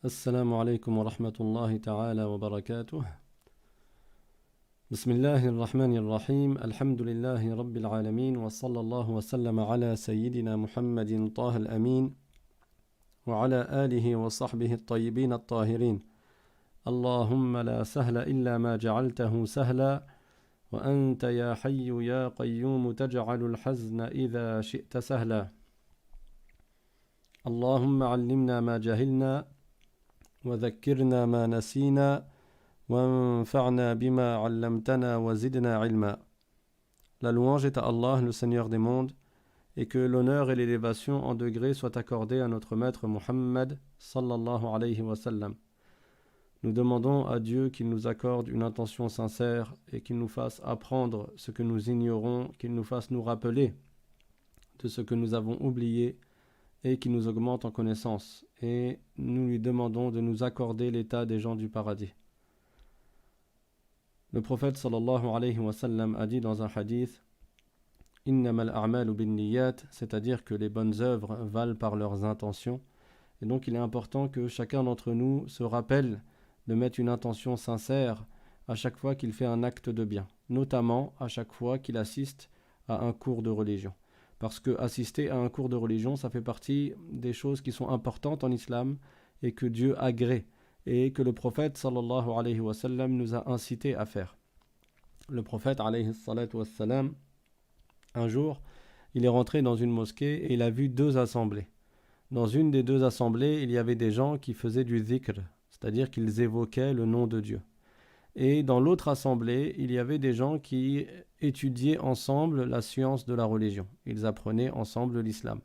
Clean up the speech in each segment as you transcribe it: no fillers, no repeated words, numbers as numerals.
السلام عليكم ورحمة الله تعالى وبركاته. بسم الله الرحمن الرحيم. الحمد لله رب العالمين وصلى الله وسلم على سيدنا محمد طه الأمين وعلى آله وصحبه الطيبين الطاهرين. اللهم لا سهل إلا ما جعلته سهلا وأنت يا حي يا قيوم تجعل الحزن إذا شئت سهلا. اللهم علمنا ما جهلنا وذكرنا ما نسينا وانفعنا بما علمتنا وزدنا علما. La louange est à Allah, le Seigneur des mondes, et que l'honneur et l'élévation en degrés soient accordés à notre maître Muhammad sallallahu alayhi wa sallam. Nous demandons à Dieu qu'il nous accorde une intention sincère et qu'il nous fasse apprendre ce que nous ignorons, qu'il nous fasse nous rappeler de ce que nous avons oublié et qu'il nous augmente en connaissance. Et nous lui demandons de nous accorder l'état des gens du paradis. Le prophète sallallahu alayhi wa sallam a dit dans un hadith « Innamal a'malu bin niyat », c'est-à-dire que les bonnes œuvres valent par leurs intentions. Et donc il est important que chacun d'entre nous se rappelle de mettre une intention sincère à chaque fois qu'il fait un acte de bien, notamment à chaque fois qu'il assiste à un cours de religion. Parce que assister à un cours de religion, ça fait partie des choses qui sont importantes en islam et que Dieu agrée et que le prophète sallallahu alayhi wa sallam nous a incité à faire. Le prophète alayhi salatu wa sallam, un jour, il est rentré dans une mosquée et il a vu deux assemblées. Dans une des deux assemblées, il y avait des gens qui faisaient du dhikr, c'est-à-dire qu'ils évoquaient le nom de Dieu. Et dans l'autre assemblée, il y avait des gens qui étudiaient ensemble la science de la religion. Ils apprenaient ensemble l'islam.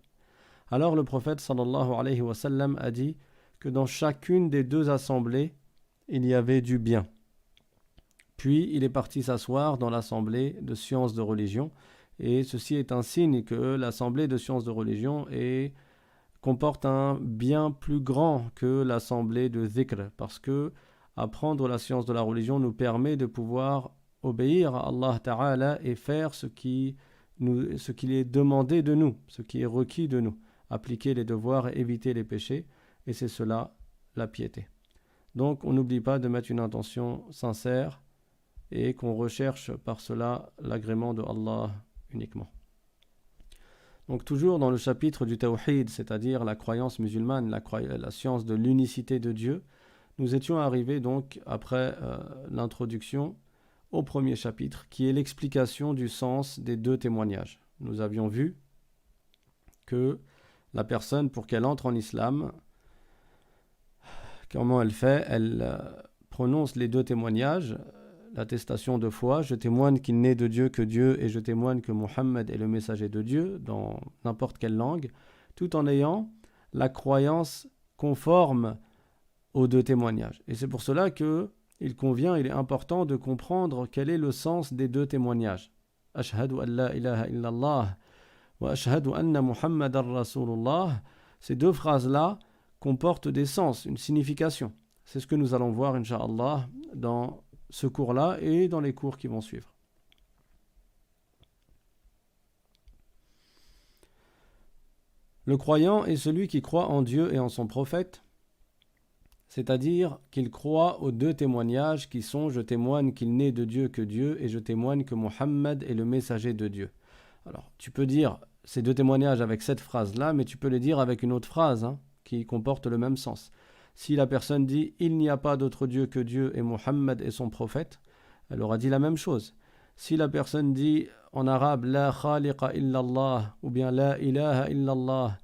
Alors le prophète sallallahu alayhi wa sallam a dit que dans chacune des deux assemblées, il y avait du bien. Puis il est parti s'asseoir dans l'assemblée de sciences de religion. Et ceci est un signe que l'assemblée de sciences de religion comporte un bien plus grand que l'assemblée de dhikr, parce que apprendre la science de la religion nous permet de pouvoir obéir à Allah Ta'ala et faire ce qu'il est demandé de nous, ce qui est requis de nous, appliquer les devoirs et éviter les péchés, et c'est cela la piété. Donc on n'oublie pas de mettre une intention sincère et qu'on recherche par cela l'agrément de Allah uniquement. Donc toujours dans le chapitre du Tawhid, c'est-à-dire la croyance musulmane, la science de l'unicité de Dieu, nous étions arrivés donc après l'introduction au premier chapitre qui est l'explication du sens des deux témoignages. Nous avions vu que la personne, pour qu'elle entre en islam, comment elle fait? Elle prononce les deux témoignages, l'attestation de foi, je témoigne qu'il n'est de Dieu que Dieu et je témoigne que Muhammad est le messager de Dieu dans n'importe quelle langue, tout en ayant la croyance conforme aux deux témoignages. Et c'est pour cela qu'il est important de comprendre quel est le sens des deux témoignages. Ashhadu an la ilaha illallah wa ashhadu anna Muhammadan Rasulullah. Ces deux phrases-là comportent des sens, une signification. C'est ce que nous allons voir, Inch'Allah, dans ce cours-là et dans les cours qui vont suivre. Le croyant est celui qui croit en Dieu et en son prophète, c'est-à-dire qu'il croit aux deux témoignages qui sont « Je témoigne qu'il n'est de Dieu que Dieu et je témoigne que Muhammad est le messager de Dieu ». Alors, tu peux dire ces deux témoignages avec cette phrase-là, mais tu peux les dire avec une autre phrase qui comporte le même sens. Si la personne dit « Il n'y a pas d'autre Dieu que Dieu et Muhammad est son prophète », elle aura dit la même chose. Si la personne dit en arabe « La khaliqa illallah » ou bien « La ilaha illallah »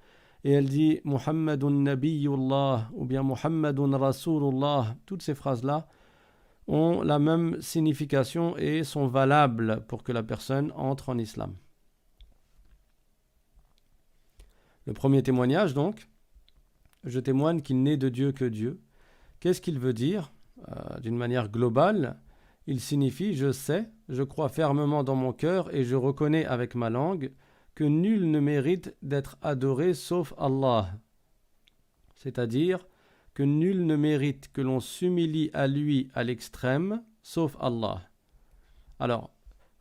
et elle dit « Muhammadun nabiyullah » ou bien « Muhammadun rasulullah », toutes ces phrases-là ont la même signification et sont valables pour que la personne entre en islam. Le premier témoignage donc, je témoigne qu'il n'est de Dieu que Dieu. Qu'est-ce qu'il veut dire? D'une manière globale, il signifie je sais, je crois fermement dans mon cœur et je reconnais avec ma langue que nul ne mérite d'être adoré sauf Allah. C'est-à-dire que nul ne mérite que l'on s'humilie à lui à l'extrême sauf Allah. Alors,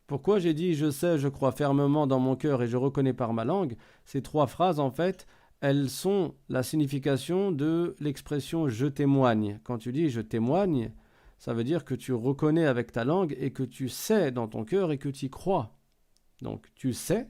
pourquoi j'ai dit je sais, je crois fermement dans mon cœur et je reconnais par ma langue? Ces trois phrases en fait, elles sont la signification de l'expression « je témoigne ». Quand tu dis « je témoigne », ça veut dire que tu reconnais avec ta langue et que tu sais dans ton cœur et que tu y crois. Donc tu sais,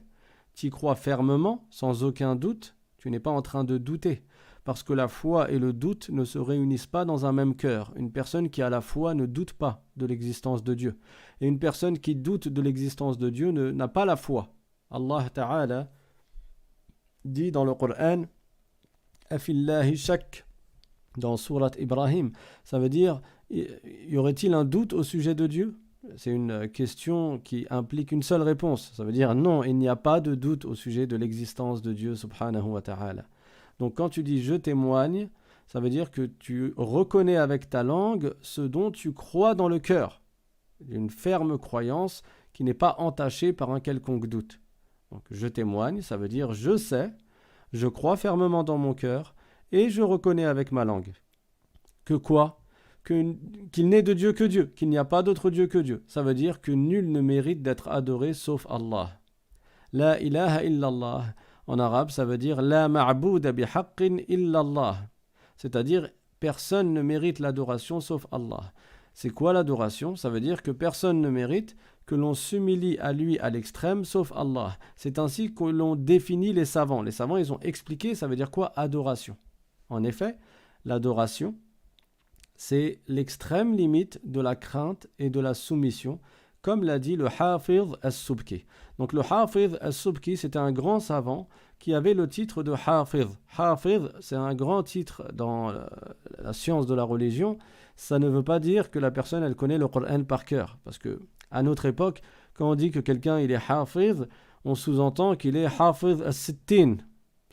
tu y crois fermement, sans aucun doute, tu n'es pas en train de douter. Parce que la foi et le doute ne se réunissent pas dans un même cœur. Une personne qui a la foi ne doute pas de l'existence de Dieu. Et une personne qui doute de l'existence de Dieu n'a pas la foi. Allah Ta'ala dit dans le Coran « Afillahi shak » dans Surat Ibrahim. Ça veut dire, y aurait-il un doute au sujet de Dieu ? C'est une question qui implique une seule réponse. Ça veut dire non, il n'y a pas de doute au sujet de l'existence de Dieu subhanahu wa ta'ala. Donc quand tu dis « je témoigne », ça veut dire que tu reconnais avec ta langue ce dont tu crois dans le cœur. Une ferme croyance qui n'est pas entachée par un quelconque doute. Donc « je témoigne », ça veut dire « je sais, je crois fermement dans mon cœur et je reconnais avec ma langue ». Que quoi ? Qu'il n'est de Dieu que Dieu, qu'il n'y a pas d'autre Dieu que Dieu. Ça veut dire que nul ne mérite d'être adoré sauf Allah. La ilaha illallah. En arabe, ça veut dire la ma'bouda bihaqqin illallah. C'est-à-dire personne ne mérite l'adoration sauf Allah. C'est quoi l'adoration ? Ça veut dire que personne ne mérite que l'on s'humilie à lui à l'extrême sauf Allah. C'est ainsi que l'on définit les savants. Les savants, ils ont expliqué, ça veut dire quoi ? Adoration. En effet, l'adoration, c'est l'extrême limite de la crainte et de la soumission, comme l'a dit le Hafiz as-Subki. Donc le Hafiz as-Subki, c'était un grand savant qui avait le titre de Hafiz. Hafiz, c'est un grand titre dans la science de la religion. Ça ne veut pas dire que la personne, elle connaît le Coran par cœur. Parce que à notre époque, quand on dit que quelqu'un il est Hafiz, on sous-entend qu'il est Hafiz as-Sittin.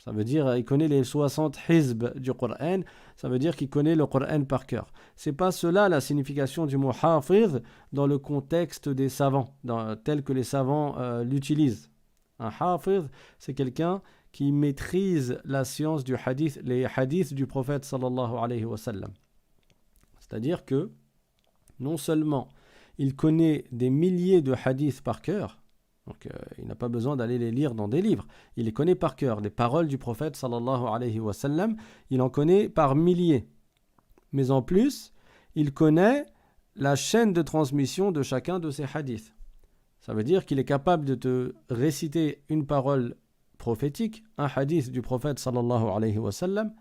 Ça veut dire qu'il connaît les 60 hizb du Coran. Ça veut dire qu'il connaît le Coran par cœur. C'est pas cela la signification du mot hafiz dans le contexte des savants, tel que les savants l'utilisent. Un hafiz, c'est quelqu'un qui maîtrise la science du hadith, les hadiths du prophète sallallahu alayhi wa sallam. C'est-à-dire que non seulement il connaît des milliers de hadiths par cœur, donc il n'a pas besoin d'aller les lire dans des livres. Il les connaît par cœur. Les paroles du prophète sallallahu alayhi wa sallam, il en connaît par milliers. Mais en plus, il connaît la chaîne de transmission de chacun de ces hadiths. Ça veut dire qu'il est capable de te réciter une parole prophétique, un hadith du prophète sallallahu alayhi wa sallam,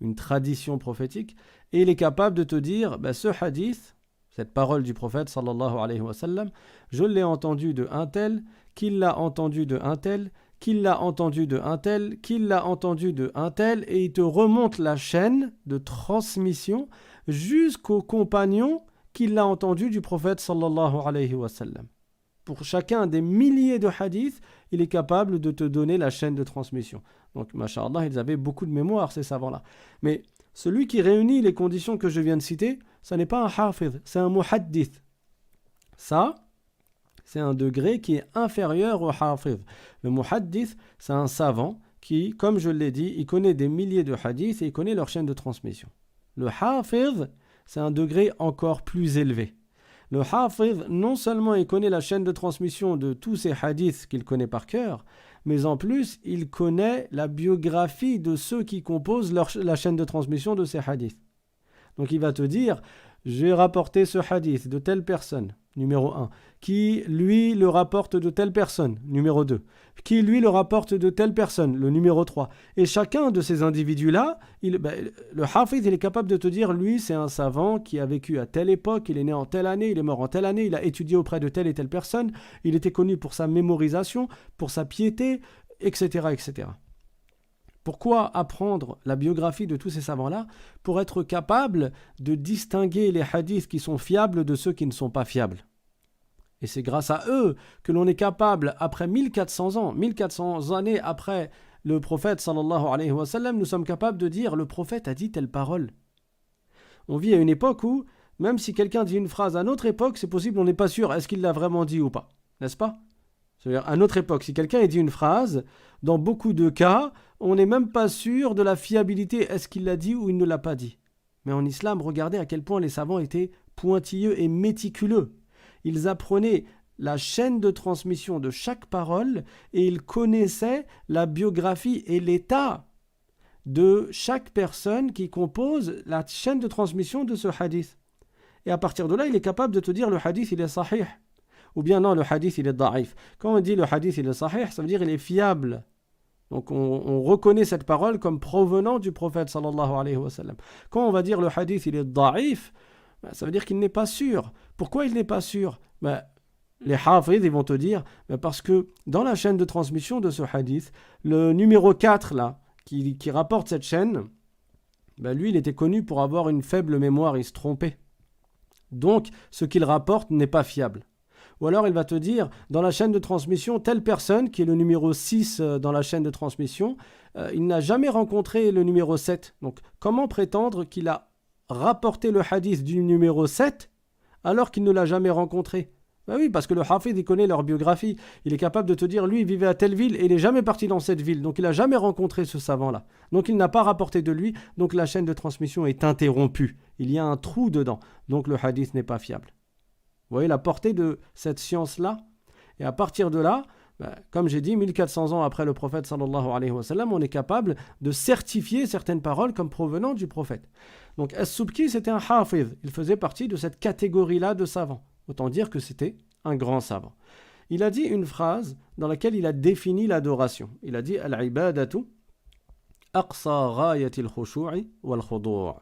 une tradition prophétique, et il est capable de te dire, ce hadith, cette parole du prophète sallallahu alayhi wa sallam, je l'ai entendu de un tel, qu'il l'a entendu de un tel, qu'il l'a entendu de un tel, qu'il l'a entendu de un tel, et il te remonte la chaîne de transmission jusqu'au compagnon qui l'a entendu du prophète sallallahu alayhi wa sallam. Pour chacun des milliers de hadiths, il est capable de te donner la chaîne de transmission. Donc, masha'Allah, ils avaient beaucoup de mémoire, ces savants-là. Mais celui qui réunit les conditions que je viens de citer, ça n'est pas un hafiz, c'est un muhaddith. Ça, c'est un degré qui est inférieur au hafiz. Le muhaddith, c'est un savant qui, comme je l'ai dit, il connaît des milliers de hadiths et il connaît leur chaîne de transmission. Le hafiz, c'est un degré encore plus élevé. Le hafiz, non seulement il connaît la chaîne de transmission de tous ces hadiths qu'il connaît par cœur, mais en plus, il connaît la biographie de ceux qui composent la chaîne de transmission de ces hadiths. Donc il va te dire, j'ai rapporté ce hadith de telle personne, numéro 1, qui lui le rapporte de telle personne, numéro 2, qui lui le rapporte de telle personne, le numéro 3. Et chacun de ces individus-là, le hafiz, il est capable de te dire, lui c'est un savant qui a vécu à telle époque, il est né en telle année, il est mort en telle année, il a étudié auprès de telle et telle personne, il était connu pour sa mémorisation, pour sa piété, etc. etc. Pourquoi apprendre la biographie de tous ces savants-là ? Pour être capable de distinguer les hadiths qui sont fiables de ceux qui ne sont pas fiables. Et c'est grâce à eux que l'on est capable, après 1400 ans, 1400 années après le prophète sallallahu alayhi wa sallam, nous sommes capables de dire le prophète a dit telle parole. On vit à une époque où, même si quelqu'un dit une phrase à notre époque, c'est possible, on n'est pas sûr, est-ce qu'il l'a vraiment dit ou pas, n'est-ce pas ? C'est-à-dire, à notre époque, si quelqu'un a dit une phrase, dans beaucoup de cas, on n'est même pas sûr de la fiabilité, est-ce qu'il l'a dit ou il ne l'a pas dit. Mais en islam, regardez à quel point les savants étaient pointilleux et méticuleux. Ils apprenaient la chaîne de transmission de chaque parole et ils connaissaient la biographie et l'état de chaque personne qui compose la chaîne de transmission de ce hadith. Et à partir de là, il est capable de te dire le hadith il est sahih. Ou bien non, le hadith il est da'if. Quand on dit le hadith il est sahih, ça veut dire il est fiable. Donc on reconnaît cette parole comme provenant du prophète sallallahu alayhi wa sallam. Quand on va dire le hadith il est da'if, ça veut dire qu'il n'est pas sûr. Pourquoi il n'est pas sûr? Les hafiz ils vont te dire parce que dans la chaîne de transmission de ce hadith, le numéro 4 là, qui rapporte cette chaîne, lui il était connu pour avoir une faible mémoire, il se trompait. Donc ce qu'il rapporte n'est pas fiable. Ou alors il va te dire, dans la chaîne de transmission, telle personne, qui est le numéro 6 dans la chaîne de transmission, il n'a jamais rencontré le numéro 7. Donc comment prétendre qu'il a rapporté le hadith du numéro 7 alors qu'il ne l'a jamais rencontré? Oui, parce que le hafiz, il connaît leur biographie. Il est capable de te dire, lui, il vivait à telle ville et il n'est jamais parti dans cette ville. Donc il n'a jamais rencontré ce savant-là. Donc il n'a pas rapporté de lui. Donc la chaîne de transmission est interrompue. Il y a un trou dedans. Donc le hadith n'est pas fiable. Vous voyez la portée de cette science-là? Et à partir de là, comme j'ai dit, 1400 ans après le prophète sallallahu alayhi wa sallam, on est capable de certifier certaines paroles comme provenant du prophète. Donc As-Subki, c'était un hafiz. Il faisait partie de cette catégorie-là de savants. Autant dire que c'était un grand savant. Il a dit une phrase dans laquelle il a défini l'adoration. Il a dit « Al-ibadatu aqsa ghayatil khushu'i wal khudu'.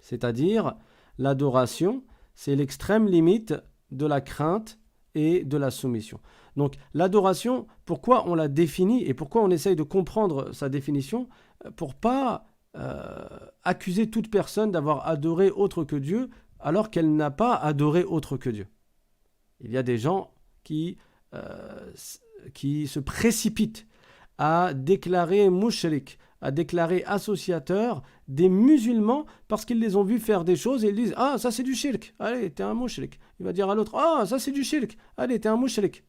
C'est-à-dire, l'adoration, c'est l'extrême limite de la crainte et de la soumission. Donc, l'adoration, pourquoi on la définit et pourquoi on essaye de comprendre sa définition? Pour pas accuser toute personne d'avoir adoré autre que Dieu alors qu'elle n'a pas adoré autre que Dieu. Il y a des gens qui se précipitent à déclarer mushrik, à déclarer associateur des musulmans parce qu'ils les ont vus faire des choses et ils disent « Ah, ça c'est du shirk, allez, t'es un mushrik ». Il va dire à l'autre « Ah, ça c'est du shirk, allez, t'es un mushrik ».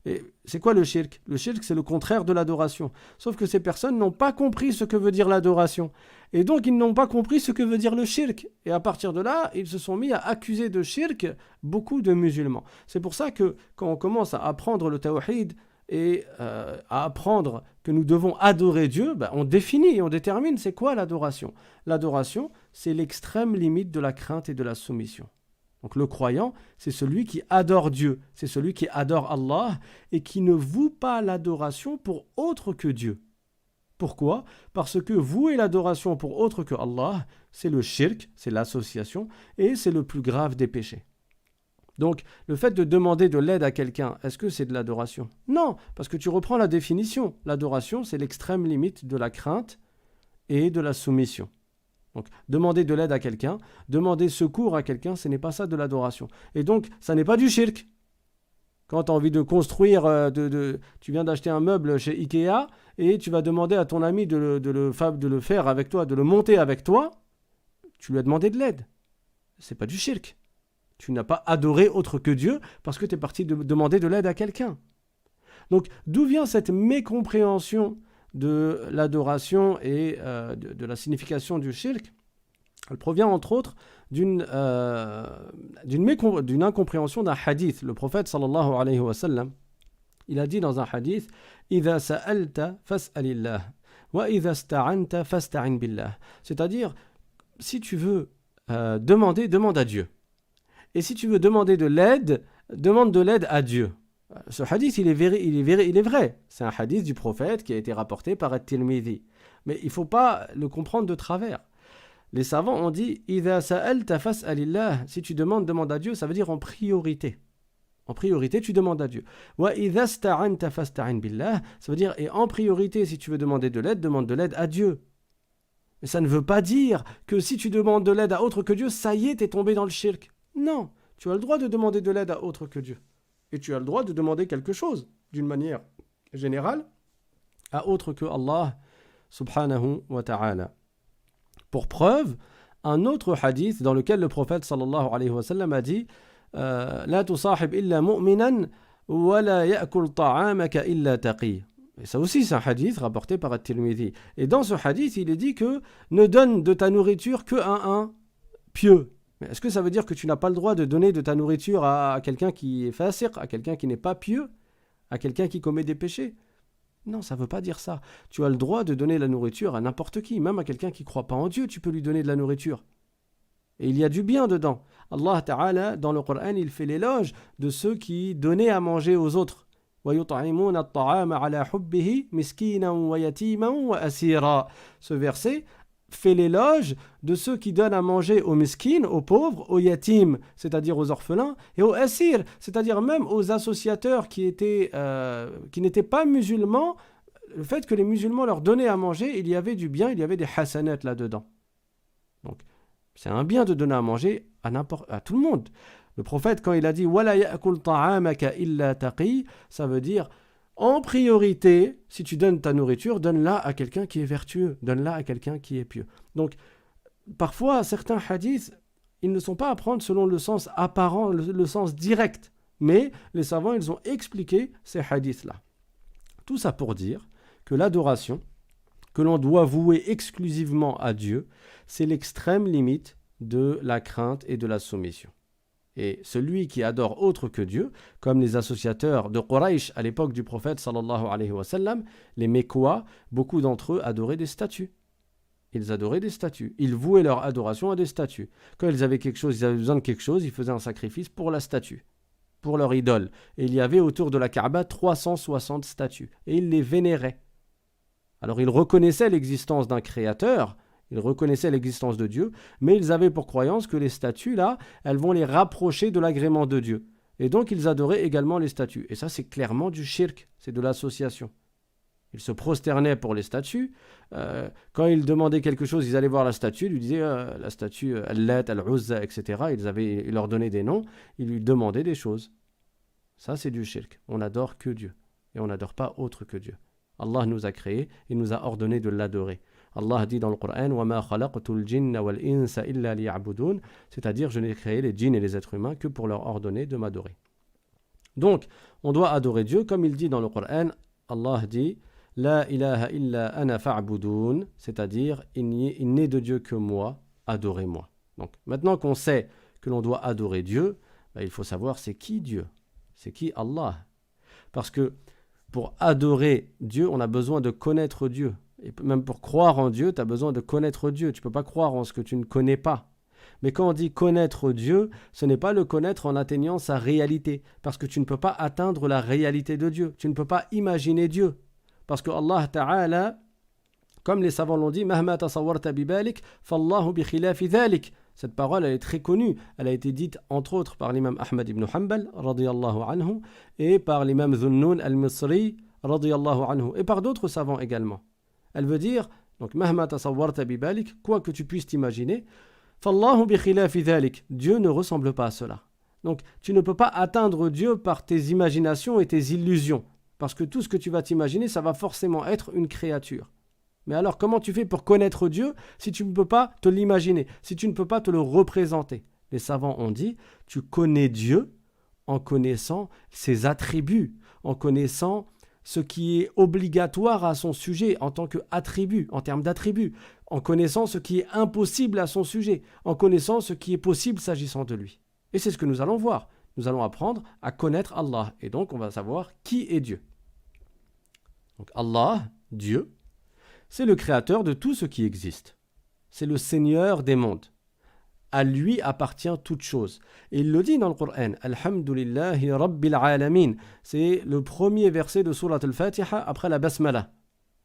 Et c'est quoi le shirk? Le shirk, c'est le contraire de l'adoration. Sauf que ces personnes n'ont pas compris ce que veut dire l'adoration. Et donc, ils n'ont pas compris ce que veut dire le shirk. Et à partir de là, ils se sont mis à accuser de shirk beaucoup de musulmans. C'est pour ça que quand on commence à apprendre le tawhid et à apprendre que nous devons adorer Dieu, on définit et on détermine c'est quoi l'adoration. L'adoration, c'est l'extrême limite de la crainte et de la soumission. Donc le croyant, c'est celui qui adore Dieu, c'est celui qui adore Allah et qui ne voue pas l'adoration pour autre que Dieu. Pourquoi? Parce que vouer l'adoration pour autre que Allah, c'est le shirk, c'est l'association et c'est le plus grave des péchés. Donc le fait de demander de l'aide à quelqu'un, est-ce que c'est de l'adoration? Non, parce que tu reprends la définition. L'adoration, c'est l'extrême limite de la crainte et de la soumission. Donc, demander de l'aide à quelqu'un, demander secours à quelqu'un, ce n'est pas ça de l'adoration. Et donc, ça n'est pas du shirk. Quand tu as envie de construire, tu viens d'acheter un meuble chez Ikea et tu vas demander à ton ami de le faire avec toi, de le monter avec toi, tu lui as demandé de l'aide. Ce n'est pas du shirk. Tu n'as pas adoré autre que Dieu parce que tu es parti de demander de l'aide à quelqu'un. Donc, d'où vient cette mécompréhension de l'adoration et de la signification du shirk? Elle provient entre autres d'une incompréhension d'un hadith. Le prophète sallallahu alayhi wa sallam, il a dit dans un hadith « Idha sa'alta fas'alillah, wa idha sta'anta fasta'in billah » c'est-à-dire, si tu veux demander, demande à Dieu. Et si tu veux demander de l'aide, demande de l'aide à Dieu. Ce hadith, il est vrai. C'est un hadith du prophète qui a été rapporté par At-Tirmidhi. Mais il ne faut pas le comprendre de travers. Les savants ont dit « Idha sa'alta fas'alillah » si tu demandes, demande à Dieu, ça veut dire en priorité. En priorité, tu demandes à Dieu. « Wa idha sta'anta fasta'in billah » ça veut dire et en priorité, si tu veux demander de l'aide, demande de l'aide à Dieu. Mais ça ne veut pas dire que si tu demandes de l'aide à autre que Dieu, ça y est, tu es tombé dans le shirk. Non, tu as le droit de demander de l'aide à autre que Dieu. Et tu as le droit de demander quelque chose, d'une manière générale, à autre que Allah subhanahu wa ta'ala. Pour preuve, un autre hadith dans lequel le prophète sallallahu alayhi wa sallam a dit « La tusahib illa mu'minan wa la ya'kul ta'amaka illa taqi » Et ça aussi, c'est un hadith rapporté par At-Tirmidhi. Et dans ce hadith, il est dit que ne donne de ta nourriture qu'à un pieux. Mais est-ce que ça veut dire que tu n'as pas le droit de donner de ta nourriture à quelqu'un qui est fasiq, à quelqu'un qui n'est pas pieux, à quelqu'un qui commet des péchés? Non, ça ne veut pas dire ça. Tu as le droit de donner la nourriture à n'importe qui, même à quelqu'un qui ne croit pas en Dieu, tu peux lui donner de la nourriture. Et il y a du bien dedans. Allah Ta'ala, dans le Coran, il fait l'éloge de ceux qui donnaient à manger aux autres. وَيُطْعِمُونَ الطَّعَامَ عَلَى حُبِّهِ مِسْكِينًا وَيَتِيمًا وَأَسِيرًا. Ce verset fait l'éloge de ceux qui donnent à manger aux miskines, aux pauvres, aux yatim, c'est-à-dire aux orphelins, et aux asir, c'est-à-dire même aux associateurs qui n'étaient pas musulmans. Le fait que les musulmans leur donnaient à manger, il y avait du bien, il y avait des hasanat là-dedans. Donc, c'est un bien de donner à manger à tout le monde. Le prophète, quand il a dit « Wala ya'kul ta'amaka illa taqi », ça veut dire en priorité, si tu donnes ta nourriture, donne-la à quelqu'un qui est vertueux, donne-la à quelqu'un qui est pieux. Donc, parfois, certains hadiths, ils ne sont pas à prendre selon le sens apparent, le sens direct. Mais les savants, ils ont expliqué ces hadiths-là. Tout ça pour dire que l'adoration, que l'on doit vouer exclusivement à Dieu, c'est l'extrême limite de la crainte et de la soumission. Et celui qui adore autre que Dieu, comme les associateurs de Quraysh à l'époque du prophète sallallahu alayhi wa sallam, les Mécois, beaucoup d'entre eux adoraient des statues. Ils adoraient des statues. Ils vouaient leur adoration à des statues. Quand ils avaient besoin de quelque chose, ils faisaient un sacrifice pour la statue, pour leur idole. Et il y avait autour de la Kaaba 360 statues. Et ils les vénéraient. Alors ils reconnaissaient l'existence d'un créateur, ils reconnaissaient l'existence de Dieu, mais ils avaient pour croyance que les statues, là, elles vont les rapprocher de l'agrément de Dieu. Et donc ils adoraient également les statues. Et ça, c'est clairement du shirk, c'est de l'association. Ils se prosternaient pour les statues. Quand ils demandaient quelque chose, ils allaient voir la statue, ils lui disaient la statue Al-Lat, Al-Uzza, etc. Ils leur donnaient des noms, ils lui demandaient des choses. Ça, c'est du shirk. On n'adore que Dieu. Et on n'adore pas autre que Dieu. Allah nous a créés et nous a ordonné de l'adorer. Allah dit dans le Coran وَمَا خَلَقْتُ الْجِنَّ وَالْإِنسَ إِلَّا لِيَعْبُدُونَ, c'est-à-dire je n'ai créé les djinns et les êtres humains que pour leur ordonner de m'adorer. Donc, on doit adorer Dieu comme il dit dans le Coran. Allah dit La ilaha illa ana fa'budun, c'est-à-dire il n'est de Dieu que moi, adorez-moi. Donc, maintenant qu'on sait que l'on doit adorer Dieu, il faut savoir c'est qui Dieu, c'est qui Allah. Parce que pour adorer Dieu, on a besoin de connaître Dieu. Et même pour croire en Dieu, tu as besoin de connaître Dieu. Tu ne peux pas croire en ce que tu ne connais pas. Mais quand on dit connaître Dieu, ce n'est pas le connaître en atteignant sa réalité. Parce que tu ne peux pas atteindre la réalité de Dieu. Tu ne peux pas imaginer Dieu. Parce que Allah Ta'ala, comme les savants l'ont dit, Mahma tasawwarta bibalik, fallahu bi khilafi dhalik. Cette parole, elle est très connue. Elle a été dite, entre autres, par l'imam Ahmad ibn Hanbal, radiyallahu anhu, et par l'imam Dhunnun al-Misri, radiyallahu anhu, et par d'autres savants également. Elle veut dire, donc, Mahma tasawwarta bibalik, quoi que tu puisses t'imaginer, fallahu bi khilafi dhalik. Dieu ne ressemble pas à cela. Donc, tu ne peux pas atteindre Dieu par tes imaginations et tes illusions. Parce que tout ce que tu vas t'imaginer, ça va forcément être une créature. Mais alors, comment tu fais pour connaître Dieu si tu ne peux pas te l'imaginer, si tu ne peux pas te le représenter? Les savants ont dit, tu connais Dieu en connaissant ses attributs, en connaissant ce qui est obligatoire à son sujet en tant qu'attribut, en termes d'attributs, en connaissant ce qui est impossible à son sujet, en connaissant ce qui est possible s'agissant de lui. Et c'est ce que nous allons voir. Nous allons apprendre à connaître Allah. Et donc, on va savoir qui est Dieu. Donc, Allah, Dieu, c'est le créateur de tout ce qui existe. C'est le Seigneur des mondes. À lui appartient toute chose. Et il le dit dans le Coran, Alhamdulillahi Rabbil Alamin. C'est le premier verset de Surat al-Fatiha après la Basmala.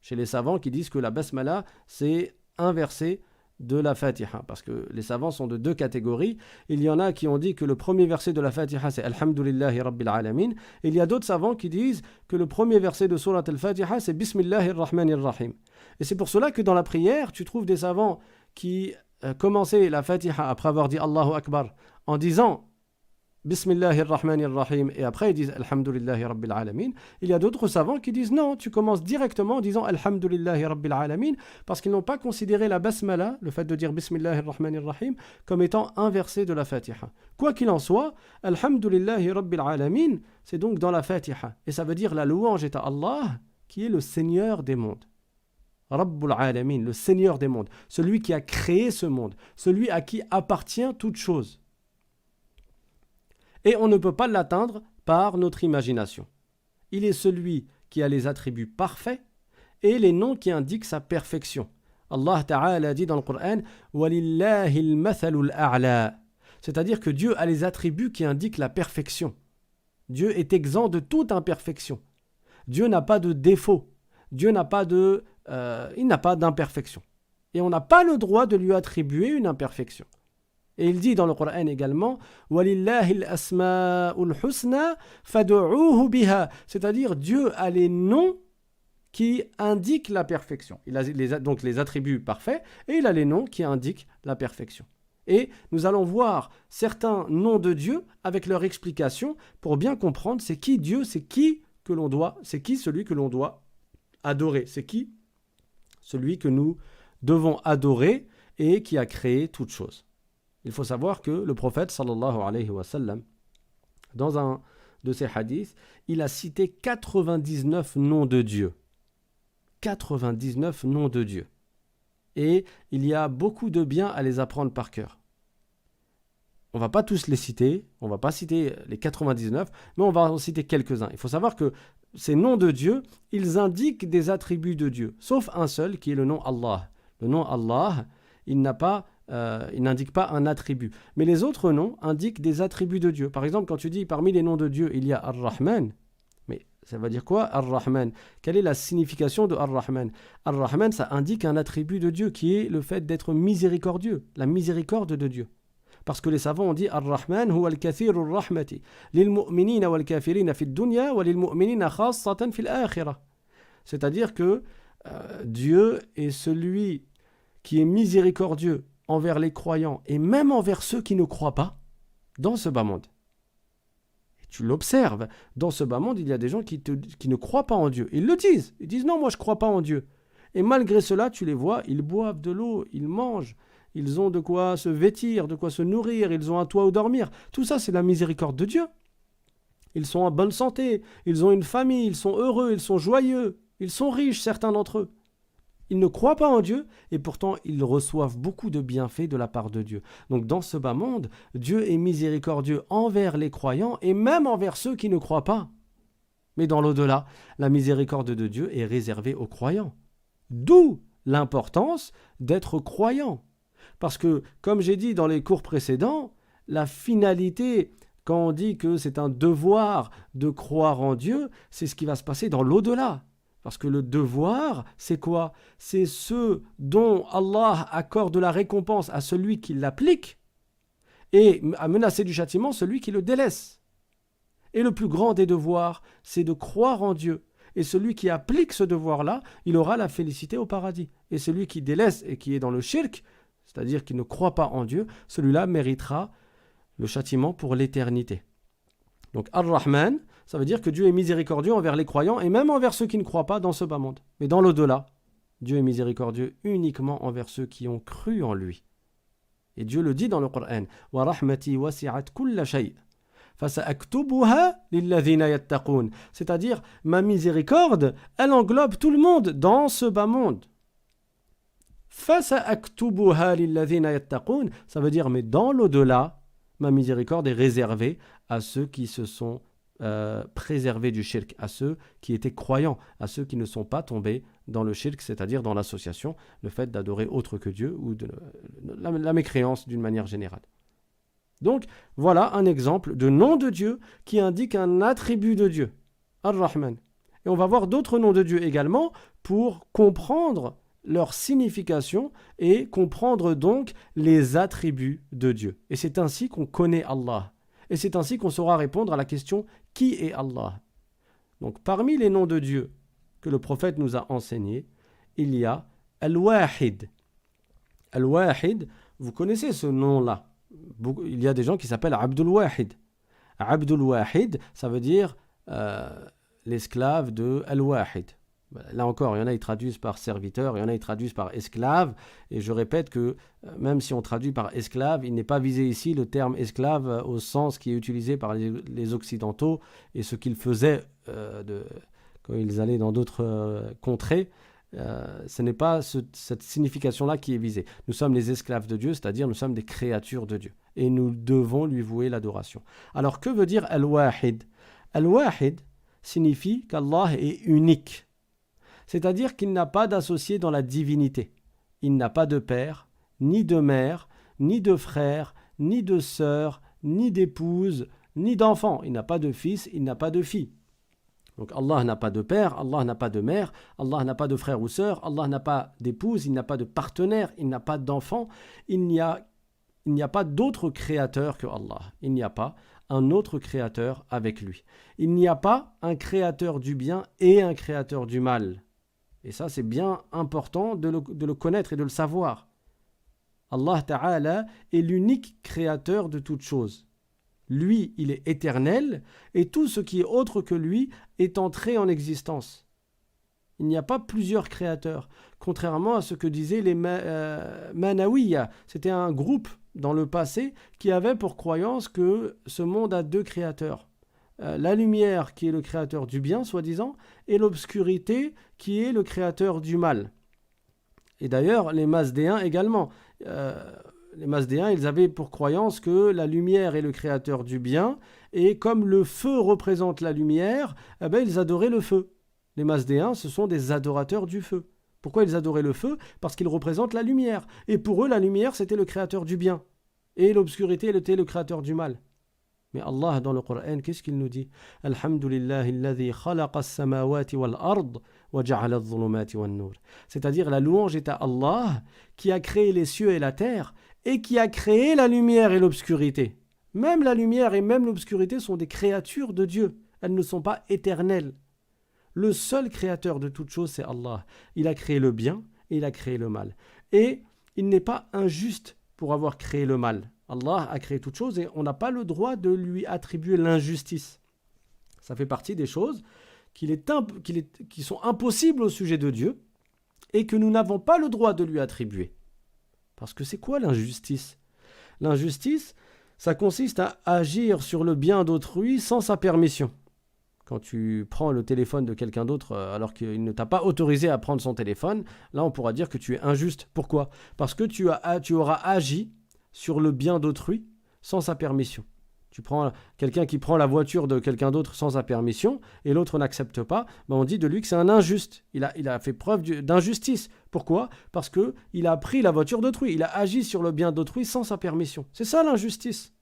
Chez les savants qui disent que la Basmala, c'est un verset de la Fatiha. Parce que les savants sont de deux catégories. Il y en a qui ont dit que le premier verset de la Fatiha, c'est Alhamdulillahi Rabbil Alamin. Et il y a d'autres savants qui disent que le premier verset de Surat al-Fatiha, c'est Bismillahir Rahmanir Rahim. Et c'est pour cela que dans la prière, tu trouves des savants qui commencer la Fatiha après avoir dit Allahu Akbar en disant Bismillahir Rahmanir Rahim et après ils disent Alhamdulillahi Rabbil Alamin. Il y a d'autres savants qui disent non, tu commences directement en disant Alhamdulillahi Rabbil Alamin parce qu'ils n'ont pas considéré la Basmala, le fait de dire Bismillahir Rahmanir Rahim, comme étant un verset de la Fatiha. Quoi qu'il en soit, Alhamdulillahi Rabbil Alamin, c'est donc dans la Fatiha et ça veut dire la louange est à Allah qui est le Seigneur des mondes. Rabbul Alamin, le Seigneur des mondes, celui qui a créé ce monde, celui à qui appartient toute chose. Et on ne peut pas l'atteindre par notre imagination. Il est celui qui a les attributs parfaits et les noms qui indiquent sa perfection. Allah Ta'ala dit dans le Coran « Walillahi al-mathalul a'la » c'est-à-dire que Dieu a les attributs qui indiquent la perfection. Dieu est exempt de toute imperfection. Dieu n'a pas de défaut. Dieu n'a pas d'imperfection. Et on n'a pas le droit de lui attribuer une imperfection. Et il dit dans le Coran également Walillahi al-asma'ul husna fad'uuhu biha, c'est-à-dire Dieu a les noms qui indiquent la perfection. Il a donc les attributs parfaits et il a les noms qui indiquent la perfection. Et nous allons voir certains noms de Dieu avec leur explication pour bien comprendre c'est qui Dieu, c'est qui celui que l'on doit adorer, c'est qui celui que nous devons adorer et qui a créé toutes choses. Il faut savoir que le prophète sallallahu alayhi wa sallam, dans un de ses hadiths, il a cité 99 noms de Dieu. 99 noms de Dieu. Et il y a beaucoup de bien à les apprendre par cœur. On ne va pas tous les citer, on ne va pas citer les 99, mais on va en citer quelques-uns. Il faut savoir que ces noms de Dieu, ils indiquent des attributs de Dieu, sauf un seul qui est le nom Allah. Le nom Allah, il n'indique pas un attribut. Mais les autres noms indiquent des attributs de Dieu. Par exemple, quand tu dis parmi les noms de Dieu, il y a Ar-Rahman. Mais ça veut dire quoi, Ar-Rahman? Quelle est la signification de Ar-Rahman? Ar-Rahman, ça indique un attribut de Dieu qui est le fait d'être miséricordieux, la miséricorde de Dieu. Parce que les savants ont dit Ar-Rahman huwa al-kathirur rahmati lil mu'minina wal kafirina fid dunya wa lil mu'minina khassatan fil akhirah. C'est-à-dire que Dieu est celui qui est miséricordieux envers les croyants et même envers ceux qui ne croient pas dans ce bas monde. Et tu l'observes, dans ce bas monde, il y a des gens qui ne croient pas en Dieu. Ils le disent. Ils disent non, moi je ne crois pas en Dieu. Et malgré cela, tu les vois, ils boivent de l'eau, ils mangent, ils ont de quoi se vêtir, de quoi se nourrir, ils ont un toit où dormir. Tout ça, c'est la miséricorde de Dieu. Ils sont en bonne santé, ils ont une famille, ils sont heureux, ils sont joyeux, ils sont riches, certains d'entre eux. Ils ne croient pas en Dieu et pourtant ils reçoivent beaucoup de bienfaits de la part de Dieu. Donc dans ce bas monde, Dieu est miséricordieux envers les croyants et même envers ceux qui ne croient pas. Mais dans l'au-delà, la miséricorde de Dieu est réservée aux croyants. D'où l'importance d'être croyant. Parce que, comme j'ai dit dans les cours précédents, la finalité, quand on dit que c'est un devoir de croire en Dieu, c'est ce qui va se passer dans l'au-delà. Parce que le devoir, c'est quoi? C'est ce dont Allah accorde la récompense à celui qui l'applique et à menacer du châtiment celui qui le délaisse. Et le plus grand des devoirs, c'est de croire en Dieu. Et celui qui applique ce devoir-là, il aura la félicité au paradis. Et celui qui délaisse et qui est dans le shirk, c'est-à-dire qui ne croit pas en Dieu, celui-là méritera le châtiment pour l'éternité. Donc Ar-Rahman, ça veut dire que Dieu est miséricordieux envers les croyants et même envers ceux qui ne croient pas dans ce bas monde. Mais dans l'au-delà, Dieu est miséricordieux uniquement envers ceux qui ont cru en lui. Et Dieu le dit dans le Coran « Wa rahmati wasi'at kulla shay' fasa'aktubuha lilladhina yattaqun » c'est-à-dire ma miséricorde, elle englobe tout le monde dans ce bas monde. Fasa'aktubuha lilladhina yattaqun, ça veut dire mais dans l'au-delà, ma miséricorde est réservée à ceux qui se sont préservés du shirk, à ceux qui étaient croyants, à ceux qui ne sont pas tombés dans le shirk, c'est-à-dire dans l'association, le fait d'adorer autre que Dieu ou de la mécréance d'une manière générale. Donc, voilà un exemple de nom de Dieu qui indique un attribut de Dieu, Ar-Rahman. Et on va voir d'autres noms de Dieu également pour comprendre leur signification et comprendre donc les attributs de Dieu. Et c'est ainsi qu'on connaît Allah. Et c'est ainsi qu'on saura répondre à la question « Qui est Allah ?» Donc parmi les noms de Dieu que le prophète nous a enseignés, il y a Al-Wahid. Al-Wahid, vous connaissez ce nom-là. Il y a des gens qui s'appellent Abdul Wahid. Abdul Wahid, ça veut dire l'esclave de Al-Wahid. Là encore, il y en a qui traduisent par serviteur, il y en a qui traduisent par esclave. Et je répète que même si on traduit par esclave, il n'est pas visé ici le terme esclave au sens qui est utilisé par les Occidentaux et ce qu'ils faisaient quand ils allaient dans d'autres contrées. Ce n'est pas cette signification-là qui est visée. Nous sommes les esclaves de Dieu, c'est-à-dire nous sommes des créatures de Dieu. Et nous devons lui vouer l'adoration. Alors que veut dire Al-Wahid? Al-Wahid, signifie qu'Allah est unique. C'est-à-dire qu'il n'a pas d'associé dans la divinité. Il n'a pas de père, ni de mère, ni de frère, ni de sœur, ni d'épouse, ni d'enfant. Il n'a pas de fils, il n'a pas de fille. Donc Allah n'a pas de père, Allah n'a pas de mère, Allah n'a pas de frère ou sœur, Allah n'a pas d'épouse, il n'a pas de partenaire, il n'a pas d'enfant. Il n'y a pas d'autre créateur que Allah. Il n'y a pas un autre créateur avec lui. Il n'y a pas un créateur du bien et un créateur du mal. Et ça, c'est bien important de le connaître et de le savoir. Allah Ta'ala est l'unique créateur de toutes choses. Lui, il est éternel, et tout ce qui est autre que lui est entré en existence. Il n'y a pas plusieurs créateurs, contrairement à ce que disaient les Manawiya. C'était un groupe dans le passé qui avait pour croyance que ce monde a deux créateurs. La lumière qui est le créateur du bien, soi-disant, et l'obscurité qui est le créateur du mal. Et d'ailleurs, les Mazdéens également. Les Mazdéens, ils avaient pour croyance que la lumière est le créateur du bien, et comme le feu représente la lumière, ils adoraient le feu. Les Mazdéens, ce sont des adorateurs du feu. Pourquoi ils adoraient le feu? Parce qu'il représente la lumière. Et pour eux, la lumière, c'était le créateur du bien. Et l'obscurité, elle était le créateur du mal. Mais Allah, dans le Coran, qu'est-ce qu'il nous dit? Alhamdulillahi alladhi khalaqa as-samawati wal-ard wa ja'ala adh-dhulumati wan-nur. C'est-à-dire, la louange est à Allah, qui a créé les cieux et la terre, et qui a créé la lumière et l'obscurité. Même la lumière et même l'obscurité sont des créatures de Dieu. Elles ne sont pas éternelles. Le seul créateur de toutes choses, c'est Allah. Il a créé le bien et il a créé le mal. Et il n'est pas injuste pour avoir créé le mal. Allah a créé toutes choses et on n'a pas le droit de lui attribuer l'injustice. Ça fait partie des choses qui sont impossibles au sujet de Dieu et que nous n'avons pas le droit de lui attribuer. Parce que c'est quoi l'injustice? L'injustice, ça consiste à agir sur le bien d'autrui sans sa permission. Quand tu prends le téléphone de quelqu'un d'autre alors qu'il ne t'a pas autorisé à prendre son téléphone, là on pourra dire que tu es injuste. Pourquoi? Parce que tu auras agi sur le bien d'autrui sans sa permission. Tu prends quelqu'un qui prend la voiture de quelqu'un d'autre sans sa permission et l'autre n'accepte pas, on dit de lui que c'est un injuste. Il a fait preuve d'injustice. Pourquoi? Parce qu'il a pris la voiture d'autrui. Il a agi sur le bien d'autrui sans sa permission. C'est ça l'injustice.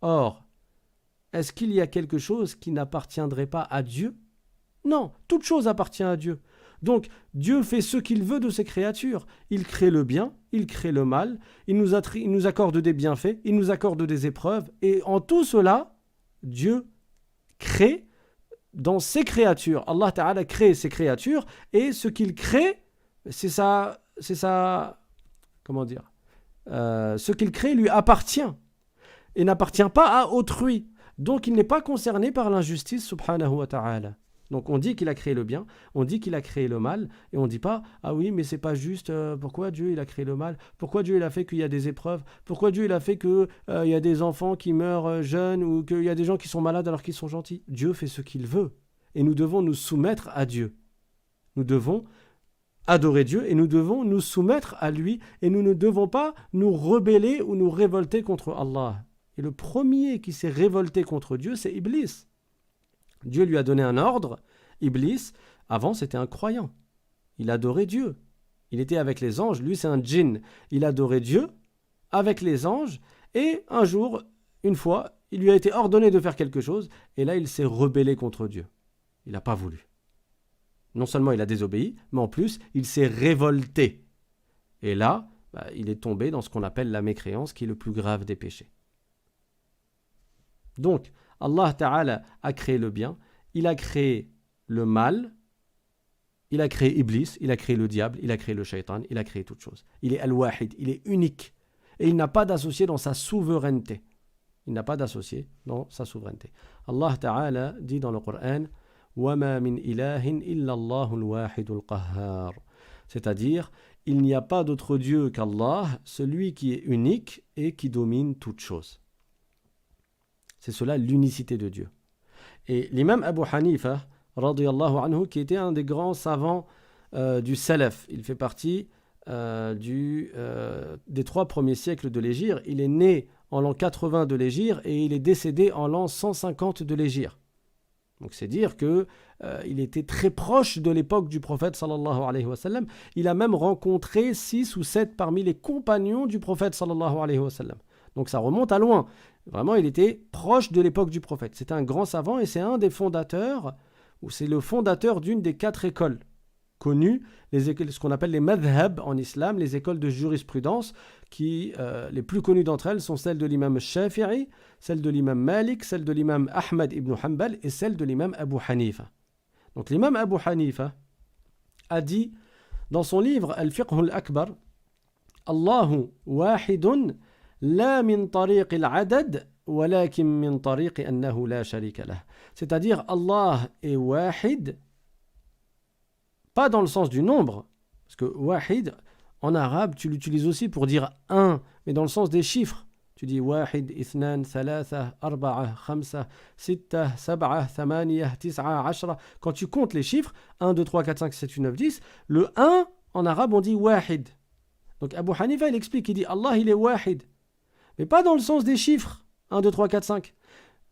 Or, est-ce qu'il y a quelque chose qui n'appartiendrait pas à Dieu? Non, toute chose appartient à Dieu. Donc, Dieu fait ce qu'il veut de ses créatures. Il crée le bien, il crée le mal, il nous accorde des bienfaits, il nous accorde des épreuves. Et en tout cela, Dieu crée dans ses créatures. Allah Ta'ala crée ses créatures et ce qu'il crée, ce qu'il crée lui appartient et n'appartient pas à autrui. Donc, il n'est pas concerné par l'injustice, subhanahu wa ta'ala. Donc on dit qu'il a créé le bien, on dit qu'il a créé le mal, et on ne dit pas « Ah oui, mais c'est pas juste, pourquoi Dieu il a créé le mal? Pourquoi Dieu il a fait qu'il y a des épreuves? Pourquoi Dieu il a fait qu'il y a des enfants qui meurent jeunes ou qu'il y a des gens qui sont malades alors qu'ils sont gentils ?» Dieu fait ce qu'il veut, et nous devons nous soumettre à Dieu. Nous devons adorer Dieu, et nous devons nous soumettre à lui, et nous ne devons pas nous rebeller ou nous révolter contre Allah. Et le premier qui s'est révolté contre Dieu, c'est Iblis. Dieu lui a donné un ordre. Iblis, avant, c'était un croyant. Il adorait Dieu. Il était avec les anges. Lui, c'est un djinn. Il adorait Dieu avec les anges. Et un jour, une fois, il lui a été ordonné de faire quelque chose. Et là, il s'est rebellé contre Dieu. Il n'a pas voulu. Non seulement il a désobéi, mais en plus, il s'est révolté. Et là, il est tombé dans ce qu'on appelle la mécréance, qui est le plus grave des péchés. Donc, Allah Ta'ala a créé le bien, il a créé le mal, il a créé Iblis, il a créé le diable, il a créé le shaitan, il a créé toutes choses. Il est Al-Wahid, il est unique. Et il n'a pas d'associé dans sa souveraineté. Il n'a pas d'associé dans sa souveraineté. Allah Ta'ala dit dans le Coran « وَمَا مِنْ إِلَهٍ إِلَّا اللَّهُ الْوَاحِدُ الْقَهَّارُ » C'est-à-dire, il n'y a pas d'autre Dieu qu'Allah, celui qui est unique et qui domine toutes choses. C'est cela l'unicité de Dieu. Et l'imam Abu Hanifa, radiyallahu anhu, qui était un des grands savants du Salaf, il fait partie des 3 premiers siècles de l'Hégire. Il est né en l'an 80 de l'Hégire et il est décédé en l'an 150 de l'Hégire. Donc c'est dire que il était très proche de l'époque du prophète sallallahu alayhi wa sallam. Il a même rencontré 6 ou 7 parmi les compagnons du prophète sallallahu alayhi wa sallam. Donc ça remonte à loin. Vraiment, il était proche de l'époque du prophète. C'est un grand savant et c'est un des fondateurs, ou c'est le fondateur d'une des 4 écoles connues, ce qu'on appelle les madhab en islam, les écoles de jurisprudence, qui, les plus connues d'entre elles sont celles de l'imam Shafi'i, celle de l'imam Malik, celle de l'imam Ahmad ibn Hanbal et celle de l'imam Abu Hanifa. Donc l'imam Abu Hanifa a dit dans son livre Al-Fiqh al-Akbar, Allahu wahidun la min tariq al-adad walakin min tariq annahu la sharika lah. C'est-à-dire Allah est wahid, pas dans le sens du nombre, parce que wahid en arabe tu l'utilises aussi pour dire un, mais dans le sens des chiffres. Tu dis wahid, ithnan, thalatha, arba'a, khamsa, sitta, sab'a, thamaniyah, tis'a, ashra. Quand tu comptes les chiffres, 1, 2, 3, 4, 5, 6, 7, 8, 9, 10, le 1 en arabe on dit wahid. Donc Abu Hanifa il explique, il dit Allah il est wahid. Mais pas dans le sens des chiffres, 1, 2, 3, 4, 5.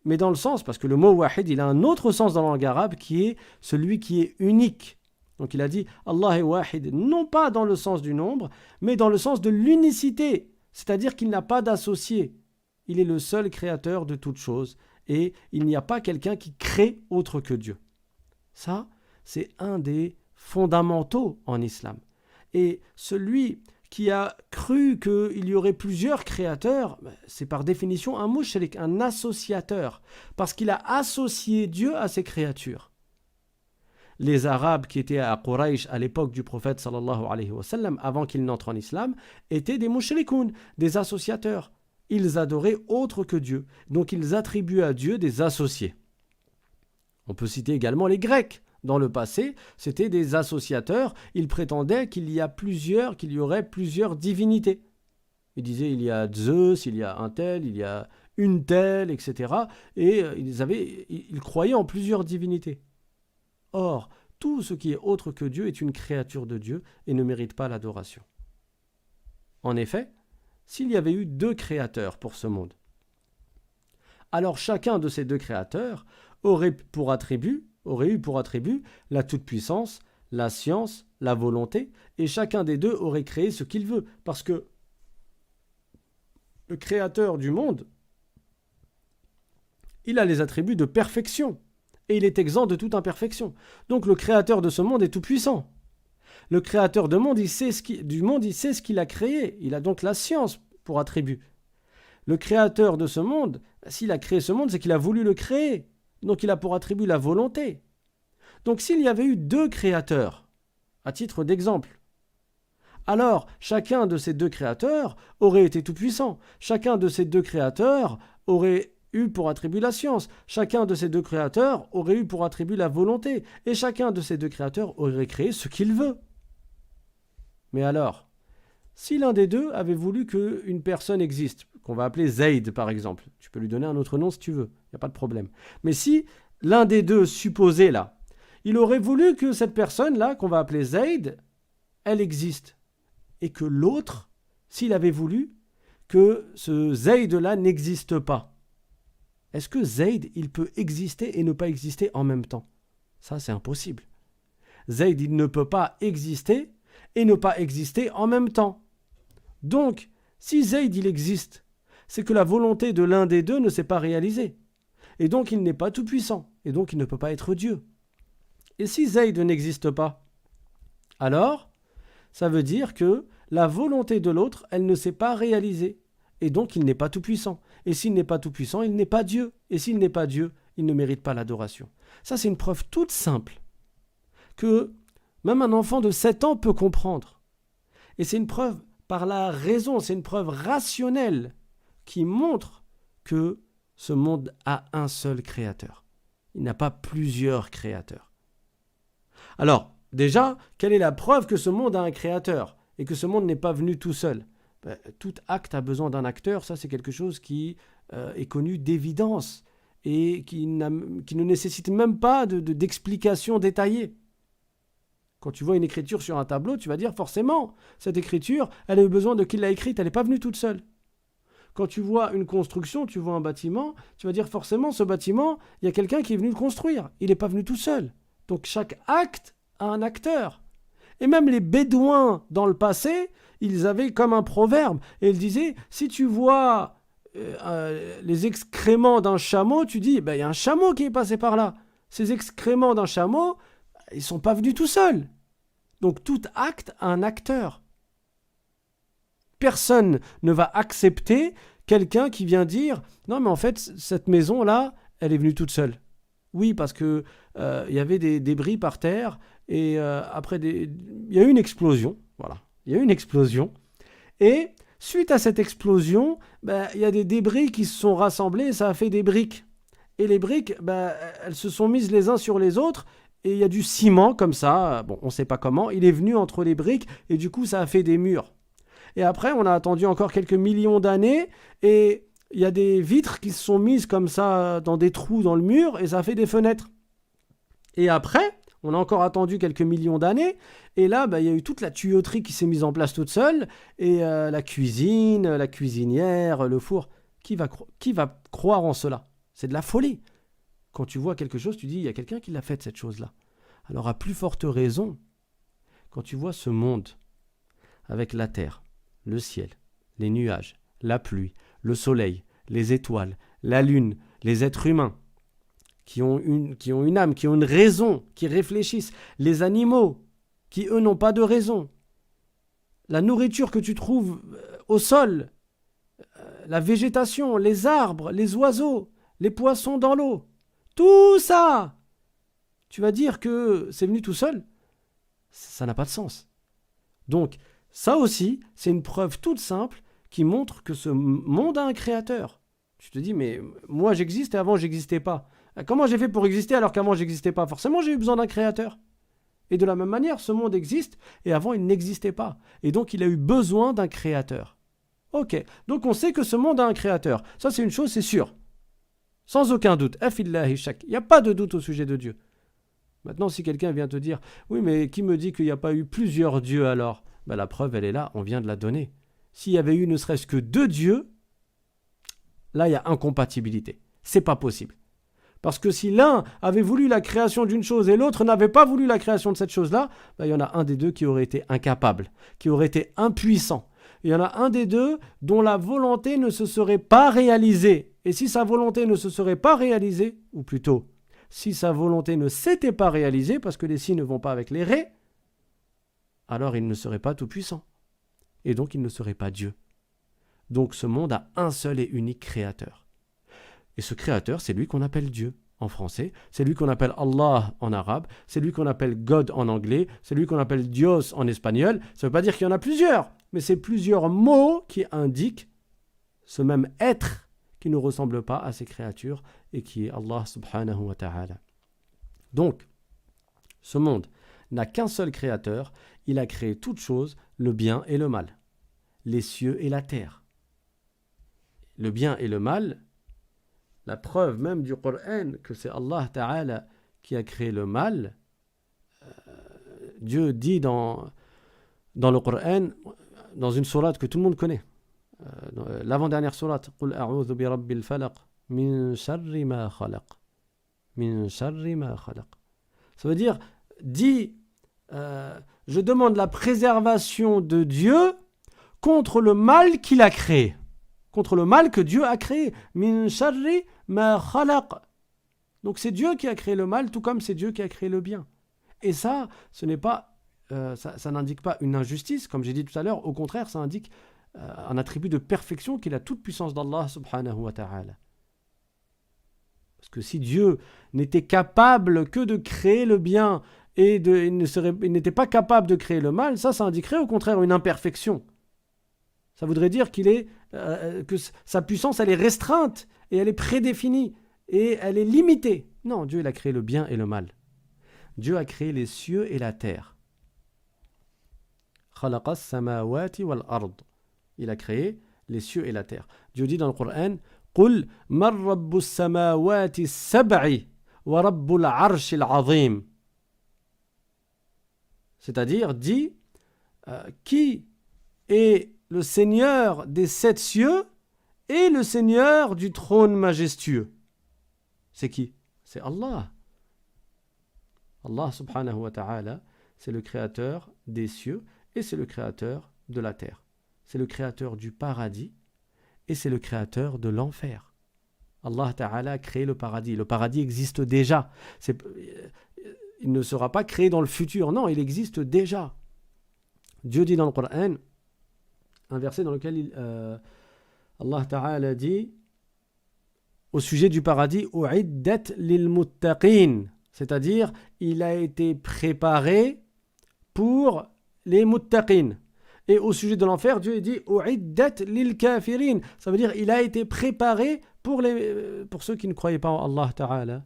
Mais dans le sens, parce que le mot wahid il a un autre sens dans la langue arabe qui est celui qui est unique. Donc il a dit Allah est wahid, non pas dans le sens du nombre, mais dans le sens de l'unicité. C'est-à-dire qu'il n'a pas d'associé. Il est le seul créateur de toutes choses. Et il n'y a pas quelqu'un qui crée autre que Dieu. Ça, c'est un des fondamentaux en islam. Et celui qui a cru qu'il y aurait plusieurs créateurs, c'est par définition un mushrik, un associateur. Parce qu'il a associé Dieu à ses créatures. Les Arabes qui étaient à Quraysh à l'époque du prophète sallallahu alayhi wa sallam, avant qu'il n'entre en islam, étaient des mushrikoun, des associateurs. Ils adoraient autre que Dieu. Donc ils attribuaient à Dieu des associés. On peut citer également les Grecs. Dans le passé, c'était des associateurs. Ils prétendaient qu'il y aurait plusieurs divinités. Ils disaient il y a Zeus, il y a un tel, il y a une telle, etc. Et ils croyaient en plusieurs divinités. Or, tout ce qui est autre que Dieu est une créature de Dieu et ne mérite pas l'adoration. En effet, s'il y avait eu 2 créateurs pour ce monde, alors chacun de ces 2 créateurs aurait eu pour attribut la toute-puissance, la science, la volonté, et chacun des 2 aurait créé ce qu'il veut, parce que le créateur du monde, il a les attributs de perfection. Et il est exempt de toute imperfection. Donc le créateur de ce monde est tout puissant. Le créateur du monde, il sait ce qu'il a créé. Il a donc la science pour attribut. Le créateur de ce monde, s'il a créé ce monde, c'est qu'il a voulu le créer. Donc il a pour attribut la volonté. Donc s'il y avait eu 2 créateurs, à titre d'exemple, alors chacun de ces 2 créateurs aurait été tout puissant. Chacun de ces 2 créateurs aurait eu pour attribut la science. Chacun de ces 2 créateurs aurait eu pour attribut la volonté. Et chacun de ces 2 créateurs aurait créé ce qu'il veut. Mais alors, si l'un des 2 avait voulu qu'une personne existe, qu'on va appeler Zayd par exemple, tu peux lui donner un autre nom si tu veux, il n'y a pas de problème. Mais si l'un des 2 supposé là, il aurait voulu que cette personne-là, qu'on va appeler Zayd, elle existe. Et que l'autre, s'il avait voulu que ce Zayd-là n'existe pas, est-ce que Zayd, il peut exister et ne pas exister en même temps? Ça, c'est impossible. Zayd, il ne peut pas exister et ne pas exister en même temps. Donc, si Zayd, il existe, c'est que la volonté de l'un des 2 ne s'est pas réalisée. Et donc, il n'est pas tout puissant. Et donc, il ne peut pas être Dieu. Et si Zayd n'existe pas, alors, ça veut dire que la volonté de l'autre, elle ne s'est pas réalisée. Et donc, il n'est pas tout puissant. Et s'il n'est pas tout puissant, il n'est pas Dieu. Et s'il n'est pas Dieu, il ne mérite pas l'adoration. Ça, c'est une preuve toute simple que même un enfant de 7 ans peut comprendre. Et c'est une preuve par la raison, c'est une preuve rationnelle qui montre que ce monde a un seul créateur. Il n'a pas plusieurs créateurs. Alors, déjà, quelle est la preuve que ce monde a un créateur et que ce monde n'est pas venu tout seul? Tout acte a besoin d'un acteur, ça c'est quelque chose qui est connu d'évidence et qui ne nécessite même pas d'explication détaillée. Quand tu vois une écriture sur un tableau, tu vas dire forcément, cette écriture, elle a eu besoin de qui l'a écrite, elle n'est pas venue toute seule. quand tu vois une construction, tu vois un bâtiment, tu vas dire forcément ce bâtiment, il y a quelqu'un qui est venu le construire. Il n'est pas venu tout seul. Donc chaque acte a un acteur. Et même les Bédouins dans le passé, ils avaient comme un proverbe. Et ils disaient, si tu vois les excréments d'un chameau, tu dis, il y a un chameau qui est passé par là. Ces excréments d'un chameau, ils ne sont pas venus tout seuls. Donc tout acte a un acteur. Personne ne va accepter quelqu'un qui vient dire, non mais en fait, cette maison-là, elle est venue toute seule. Oui, parce que y avait des débris par terre et après il y a eu une explosion. Voilà, il y a eu une explosion. Et suite à cette explosion, il y a des débris qui se sont rassemblés et ça a fait des briques. Et les briques, elles se sont mises les uns sur les autres et il y a du ciment comme ça. Bon, on ne sait pas comment. Il est venu entre les briques et du coup, ça a fait des murs. Et après, on a attendu encore quelques millions d'années et il y a des vitres qui se sont mises comme ça dans des trous dans le mur et ça a fait des fenêtres. Et après, on a encore attendu quelques millions d'années et là, il y a eu toute la tuyauterie qui s'est mise en place toute seule et la cuisine, la cuisinière, le four. Qui va croire en cela ? C'est de la folie. Quand tu vois quelque chose, tu dis, il y a quelqu'un qui l'a fait cette chose-là. Alors à plus forte raison, quand tu vois ce monde avec la terre, le ciel, les nuages, la pluie, le soleil, les étoiles, la lune, les êtres humains qui ont une âme, qui ont une raison, qui réfléchissent, les animaux qui, eux, n'ont pas de raison, la nourriture que tu trouves au sol, la végétation, les arbres, les oiseaux, les poissons dans l'eau, tout ça, tu vas dire que c'est venu tout seul? Ça n'a pas de sens. Donc, ça aussi, c'est une preuve toute simple qui montre que ce monde a un créateur. Tu te dis, mais moi j'existe et avant j'existais pas. Comment j'ai fait pour exister alors qu'avant j'existais pas? Forcément, j'ai eu besoin d'un créateur. Et de la même manière, ce monde existe et avant il n'existait pas. Et donc, il a eu besoin d'un créateur. Ok, donc on sait que ce monde a un créateur. Ça, c'est une chose, c'est sûr. Sans aucun doute. Afillahi shak. Il n'y a pas de doute au sujet de Dieu. Maintenant, si quelqu'un vient te dire, oui, mais qui me dit qu'il n'y a pas eu plusieurs dieux alors? La preuve, elle est là, on vient de la donner. S'il y avait eu ne serait-ce que 2 dieux, là, il y a incompatibilité. C'est pas possible. Parce que si l'un avait voulu la création d'une chose et l'autre n'avait pas voulu la création de cette chose-là, il y en a un des deux qui aurait été incapable, qui aurait été impuissant. Il y en a un des deux dont la volonté ne se serait pas réalisée. Et si sa volonté ne se serait pas réalisée, ou plutôt, si sa volonté ne s'était pas réalisée, parce que les si ne vont pas avec les ré, alors il ne serait pas tout-puissant. Et donc il ne serait pas Dieu. Donc ce monde a un seul et unique créateur. Et ce créateur, c'est lui qu'on appelle Dieu en français, c'est lui qu'on appelle Allah en arabe, c'est lui qu'on appelle God en anglais, c'est lui qu'on appelle Dios en espagnol. Ça ne veut pas dire qu'il y en a plusieurs, mais c'est plusieurs mots qui indiquent ce même être qui ne ressemble pas à ces créatures et qui est Allah subhanahu wa ta'ala. Donc, ce monde n'a qu'un seul créateur, il a créé toutes choses, le bien et le mal, les cieux et la terre. Le bien et le mal, la preuve même du Coran que c'est Allah Ta'ala qui a créé le mal, Dieu dit dans le Coran, dans une sourate que tout le monde connaît, l'avant-dernière sourate, قُلْ أَعُوذُ بِرَبِّ الْفَلَقِ مِنْ شَرِّ مَا خَلَقَ مِنْ شَرِّ مَا خَلَقَ. Ça veut dire, dit, je demande la préservation de Dieu contre le mal qu'il a créé. Contre le mal que Dieu a créé. Min sharri ma khalaq. Donc c'est Dieu qui a créé le mal, tout comme c'est Dieu qui a créé le bien. Et ça, ce n'est pas, ça n'indique pas une injustice, comme j'ai dit tout à l'heure. Au contraire, ça indique un attribut de perfection qui est la toute puissance d'Allah subhanahu wa ta'ala. Parce que si Dieu n'était capable que de créer le bien et il n'était pas capable de créer le mal, ça indiquerait au contraire une imperfection. Ça voudrait dire que sa puissance, elle est restreinte et elle est prédéfinie et elle est limitée. Non, Dieu, il a créé le bien et le mal. Dieu a créé les cieux et la terre. Khalaqa as-samawati wal ard. Il a créé les cieux et la terre. Dieu dit dans le Coran, قُلْ مَنْ رَبُّ السَّمَاوَاتِ السَّبْعِ وَرَبُّ الْعَرْشِ الْعَظِيمِ. C'est-à-dire, dit, qui est le Seigneur des 7 cieux et le Seigneur du trône majestueux. C'est qui? C'est Allah. Allah subhanahu wa ta'ala, c'est le créateur des cieux et c'est le créateur de la terre. C'est le créateur du paradis et c'est le créateur de l'enfer. Allah ta'ala a créé le paradis. Le paradis existe déjà. Il ne sera pas créé dans le futur. Non, il existe déjà. Dieu dit dans le Coran, un verset dans lequel Allah ta'ala dit au sujet du paradis, U'iddat lil muttaqin, c'est-à-dire il a été préparé pour les muttaqin. Et au sujet de l'enfer, Dieu dit U'iddat lil kafirin, ça veut dire il a été préparé pour ceux qui ne croyaient pas en Allah ta'ala.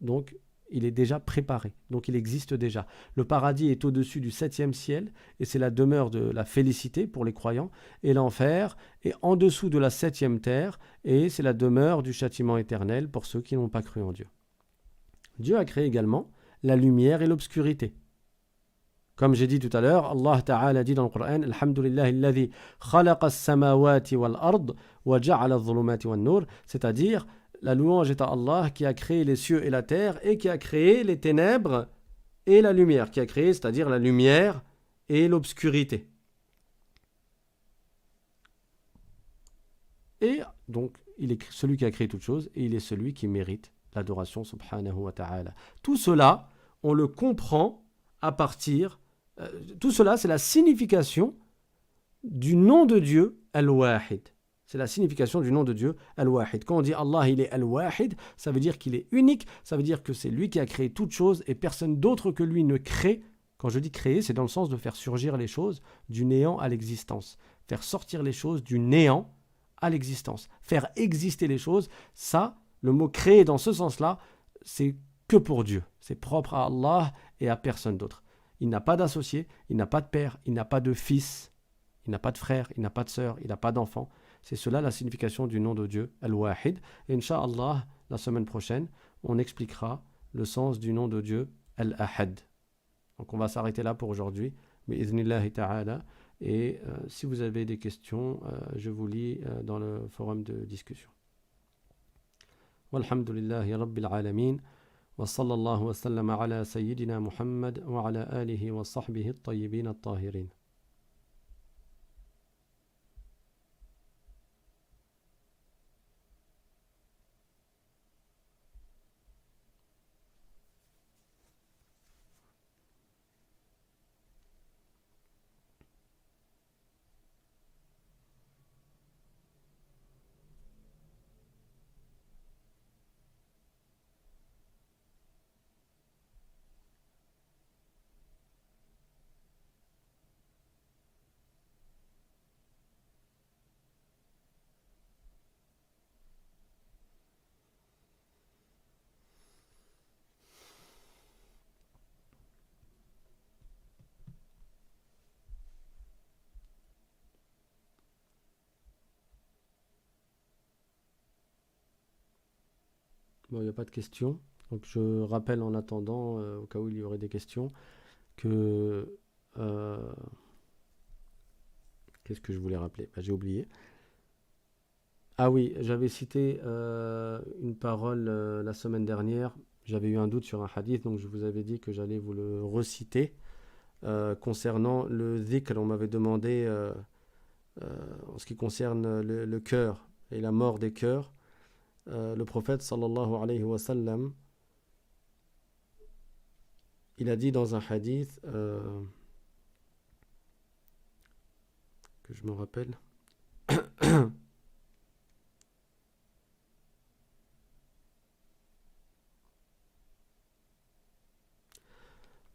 Donc il est déjà préparé, donc il existe déjà. Le paradis est au-dessus du 7e ciel et c'est la demeure de la félicité pour les croyants. Et l'enfer est en dessous de la 7e terre et c'est la demeure du châtiment éternel pour ceux qui n'ont pas cru en Dieu. Dieu a créé également la lumière et l'obscurité. Comme j'ai dit tout à l'heure, Allah Ta'ala dit dans le Coran, Alhamdulillahi alladhi khalaqa as-samawati wal ard wa ja'ala adh-dhulumati wan nur, c'est-à-dire la louange est à Allah qui a créé les cieux et la terre et qui a créé les ténèbres et la lumière, qui a créé, c'est-à-dire la lumière et l'obscurité. Et donc, il est celui qui a créé toutes choses et il est celui qui mérite l'adoration subhanahu wa ta'ala. Tout cela, on le comprend à partir... tout cela, c'est la signification du nom de Dieu, Al-Wahid. C'est la signification du nom de Dieu, Al-Wahid. Quand on dit Allah, il est Al-Wahid, ça veut dire qu'il est unique, ça veut dire que c'est lui qui a créé toutes choses et personne d'autre que lui ne crée. Quand je dis créer, c'est dans le sens de faire surgir les choses du néant à l'existence. Faire sortir les choses du néant à l'existence. Faire exister les choses, ça, le mot créer dans ce sens-là, c'est que pour Dieu. C'est propre à Allah et à personne d'autre. Il n'a pas d'associé, il n'a pas de père, il n'a pas de fils, il n'a pas de frère, il n'a pas de sœur, il n'a pas d'enfant. C'est cela la signification du nom de Dieu, Al-Wahid. Et Inch'Allah, la semaine prochaine, on expliquera le sens du nom de Dieu, Al-Ahad. Donc on va s'arrêter là pour aujourd'hui. Bi'idhnillahi ta'ala. Et si vous avez des questions, je vous lis dans le forum de discussion. Walhamdulillahi Rabbil Alamin. Wa sallallahu wa sallam ala sayyidina Muhammad wa ala alihi wa sahbihi at-tayyibin at-tahirin. Bon, il n'y a pas de questions. Donc je rappelle en attendant, au cas où il y aurait des questions, que... qu'est-ce que je voulais rappeler? J'ai oublié. Ah oui, j'avais cité une parole la semaine dernière. J'avais eu un doute sur un hadith, donc je vous avais dit que j'allais vous le reciter. Concernant le dhikr, on m'avait demandé, en ce qui concerne le cœur et la mort des cœurs, le prophète sallallahu alayhi wa sallam, il a dit dans un hadith que je me rappelle.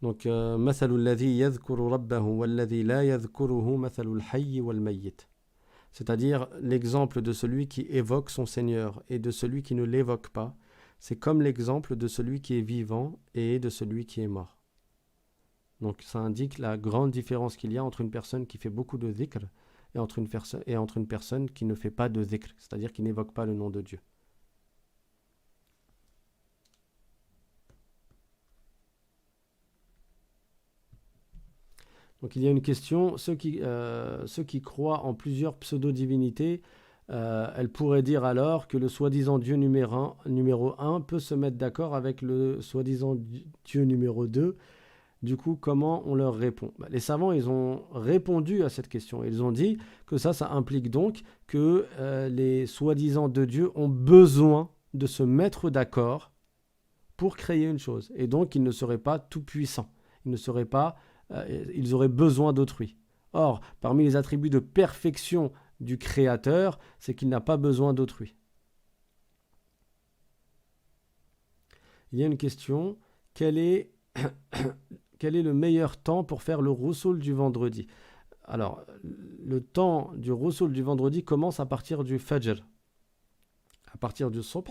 Donc, مثل الذي يذكر ربه والذي لا يذكره مثل الحي والميت. C'est-à-dire l'exemple de celui qui évoque son Seigneur et de celui qui ne l'évoque pas, c'est comme l'exemple de celui qui est vivant et de celui qui est mort. Donc ça indique la grande différence qu'il y a entre une personne qui fait beaucoup de dhikr et entre une personne qui ne fait pas de dhikr, c'est-à-dire qui n'évoque pas le nom de Dieu. Donc il y a une question, ceux qui croient en plusieurs pseudo-divinités, elle pourrait dire alors que le soi-disant Dieu numéro 1 peut se mettre d'accord avec le soi-disant Dieu numéro 2. Du coup, comment on leur répond? Les savants, ils ont répondu à cette question. Ils ont dit que ça implique donc que les soi-disant de Dieu ont besoin de se mettre d'accord pour créer une chose. Et donc, ils ne seraient pas tout puissants. Ils auraient besoin d'autrui. Or, parmi les attributs de perfection du Créateur, c'est qu'il n'a pas besoin d'autrui. Il y a une question, quel est le meilleur temps pour faire le roussoul du vendredi? Alors, le temps du roussoul du vendredi commence à partir du Fajr, à partir du Subh.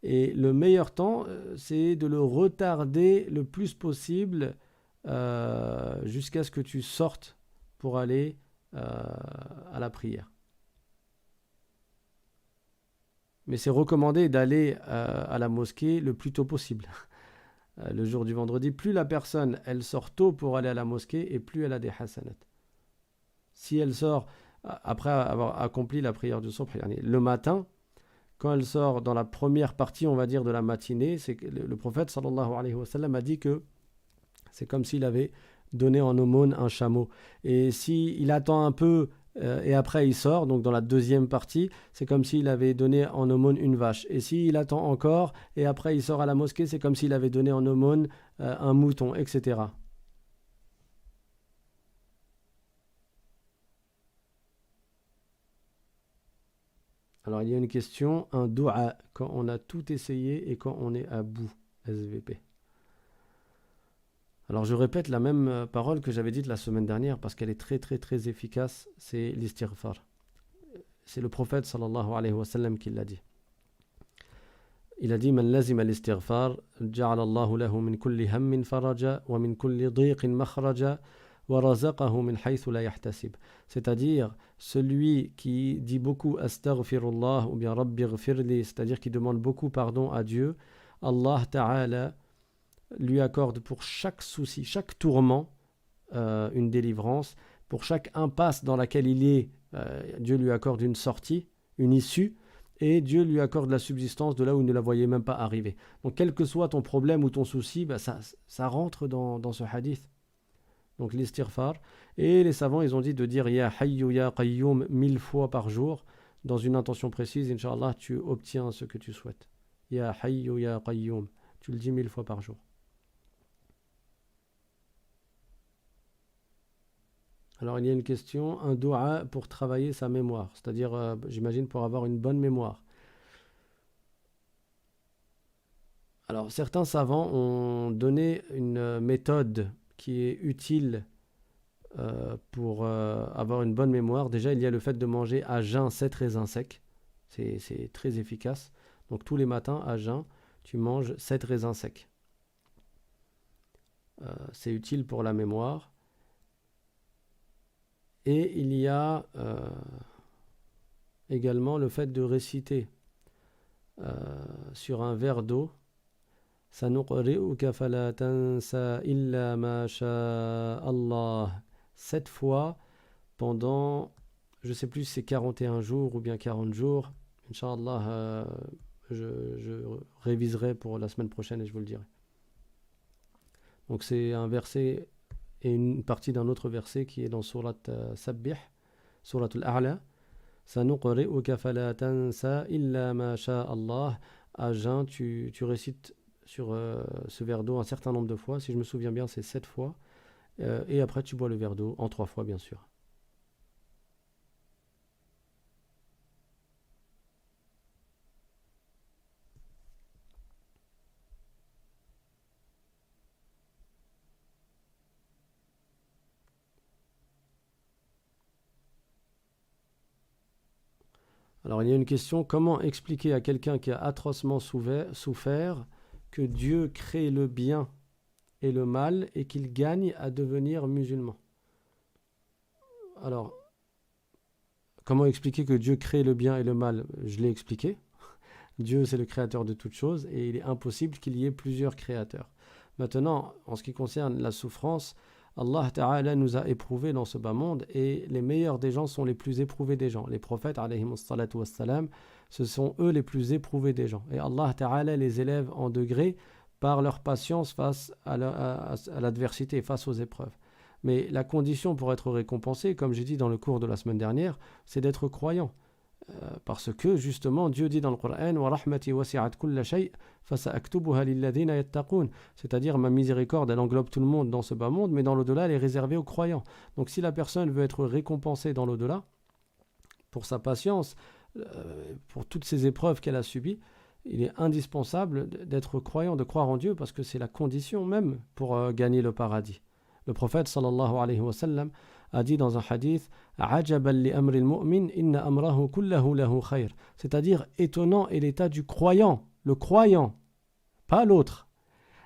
Et le meilleur temps, c'est de le retarder le plus possible jusqu'à ce que tu sortes pour aller à la prière. Mais c'est recommandé d'aller à la mosquée le plus tôt possible. Le jour du vendredi, plus la personne elle sort tôt pour aller à la mosquée et plus elle a des hasanat. Si elle sort après avoir accompli la prière du subh, le matin, quand elle sort dans la première partie, on va dire, de la matinée, c'est que le prophète sallallahu alayhi wa sallam a dit que c'est comme s'il avait donné en aumône un chameau. Et s'il attend un peu et après il sort, donc dans la deuxième partie, c'est comme s'il avait donné en aumône une vache. Et s'il attend encore et après il sort à la mosquée, c'est comme s'il avait donné en aumône un mouton, etc. Alors il y a une question, un dua, quand on a tout essayé et quand on est à bout, SVP. Alors je répète la même parole que j'avais dite la semaine dernière parce qu'elle est très très très efficace, c'est l'istighfar. C'est le prophète sallallahu alayhi wa sallam qui l'a dit. Il a dit Man lazima l'istighfar, ja'ala Allahu lahu min kulli hammin faraja wa min kulli dhiqin makhraja wa razaqahu min haythu la yahtasib. C'est-à-dire celui qui dit beaucoup astaghfirullah ou bien rabbighfirli, c'est-à-dire qui demande beaucoup pardon à Dieu, Allah Ta'ala lui accorde pour chaque souci, chaque tourment, une délivrance. Pour chaque impasse dans laquelle il est, Dieu lui accorde une sortie, une issue, et Dieu lui accorde la subsistance de là où il ne la voyait même pas arriver. Donc quel que soit ton problème ou ton souci, ça rentre dans ce hadith. Donc l'istighfar. Et les savants, ils ont dit de dire Ya Hayyu Ya Qayyum 1000 fois par jour, dans une intention précise, Inch'Allah, tu obtiens ce que tu souhaites. Ya Hayyu Ya Qayyum. Tu le dis 1000 fois par jour. Alors il y a une question, un dua pour travailler sa mémoire, c'est-à-dire, j'imagine, pour avoir une bonne mémoire. Alors certains savants ont donné une méthode qui est utile pour avoir une bonne mémoire. Déjà, il y a le fait de manger à jeun 7 raisins secs, c'est très efficace. Donc tous les matins, à jeun, tu manges 7 raisins secs. C'est utile pour la mémoire. Et il y a également le fait de réciter sur un verre d'eau Sanuqri'uka fala tansa illa ma sha Allah 7 fois pendant, je ne sais plus si c'est 41 jours ou bien 40 jours. Inch'Allah, je réviserai pour la semaine prochaine et je vous le dirai. Donc c'est un verset et une partie d'un autre verset qui est dans Surat Sabbih, Surat Al-A'la. Sanuqri'uka fala tansa illa ma sha Allah. À jeun, tu récites sur ce verre d'eau un certain nombre de fois. Si je me souviens bien, c'est 7 fois. Et après, tu bois le verre d'eau en 3 fois, bien sûr. Alors il y a une question, comment expliquer à quelqu'un qui a atrocement souffert que Dieu crée le bien et le mal et qu'il gagne à devenir musulman? Alors, comment expliquer que Dieu crée le bien et le mal? Je l'ai expliqué. Dieu, c'est le créateur de toutes choses et il est impossible qu'il y ait plusieurs créateurs. Maintenant, en ce qui concerne la souffrance, Allah Ta'ala nous a éprouvés dans ce bas monde et les meilleurs des gens sont les plus éprouvés des gens. Les prophètes, alayhimus salatu wassalam, ce sont eux les plus éprouvés des gens. Et Allah Ta'ala les élève en degrés par leur patience face à l'adversité, face aux épreuves. Mais la condition pour être récompensé, comme j'ai dit dans le cours de la semaine dernière, c'est d'être croyant. Parce que justement Dieu dit dans le Coran wa rahmati wasi'at kulla shay fasa'aktubuha lilladhina yattaqun, c'est-à-dire ma miséricorde elle englobe tout le monde dans ce bas monde mais dans l'au-delà elle est réservée aux croyants. Donc si la personne veut être récompensée dans l'au-delà pour sa patience, pour toutes ces épreuves qu'elle a subies, il est indispensable d'être croyant, de croire en Dieu parce que c'est la condition même pour gagner le paradis. Le prophète sallallahu alayhi wa sallam a dit dans un hadith Ajaban li amri al-mu'min inna amrahu kullahu lahu khayr, c'est-à-dire étonnant est l'état du croyant, le croyant, pas l'autre.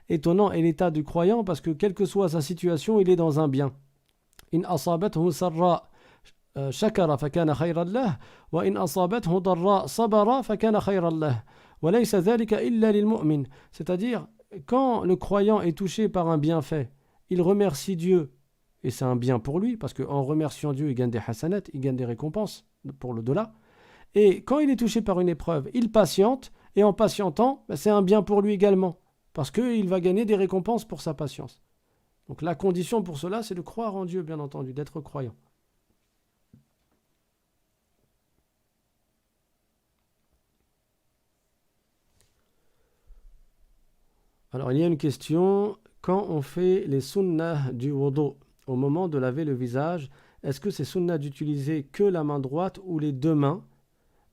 Étonnant est l'état du croyant parce que quelle que soit sa situation, il est dans un bien. In asabathu sarra shakara fakana khayran lah wa in asabathu darra sabara fakana khayran lah wa laysa dhalika illa lil mu'min, c'est-à-dire quand le croyant est touché par un bienfait, il remercie Dieu. Et c'est un bien pour lui, parce qu'en remerciant Dieu, il gagne des hasanat, il gagne des récompenses pour l'au-delà. Et quand il est touché par une épreuve, il patiente, et en patientant, c'est un bien pour lui également, parce qu'il va gagner des récompenses pour sa patience. Donc la condition pour cela, c'est de croire en Dieu, bien entendu, d'être croyant. Alors il y a une question, quand on fait les sunnahs du wudu, au moment de laver le visage, est-ce que c'est sunnah d'utiliser que la main droite ou les deux mains?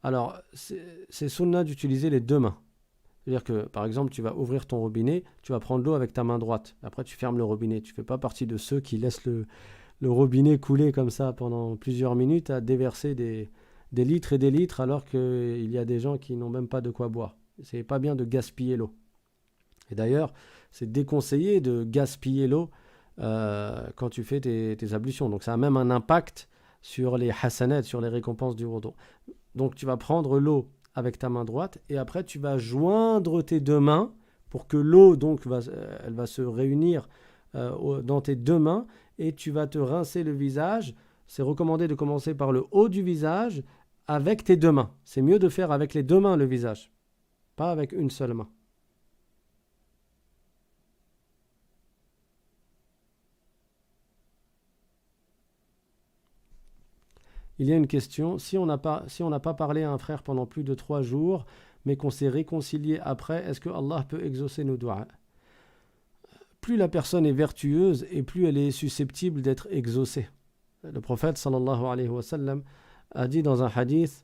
Alors, c'est sunnah d'utiliser les deux mains. C'est-à-dire que, par exemple, tu vas ouvrir ton robinet, tu vas prendre l'eau avec ta main droite. Après, tu fermes le robinet. Tu ne fais pas partie de ceux qui laissent le robinet couler comme ça pendant plusieurs minutes à déverser des litres et des litres alors qu'il y a des gens qui n'ont même pas de quoi boire. C'est pas bien de gaspiller l'eau. Et d'ailleurs, c'est déconseillé de gaspiller l'eau quand tu fais tes ablutions. Donc ça a même un impact sur les hasanats, sur les récompenses du wudu. Donc tu vas prendre l'eau avec ta main droite et après tu vas joindre tes deux mains pour que l'eau donc elle va se réunir dans tes deux mains et tu vas te rincer le visage. C'est recommandé de commencer par le haut du visage avec tes deux mains. C'est mieux de faire avec les deux mains le visage, pas avec une seule main. Il y a une question, si on n'a pas parlé à un frère pendant plus de 3 jours, mais qu'on s'est réconcilié après, est-ce que Allah peut exaucer nos doigts? Plus la personne est vertueuse et plus elle est susceptible d'être exaucée. Le prophète sallallahu alayhi wa sallam a dit dans un hadith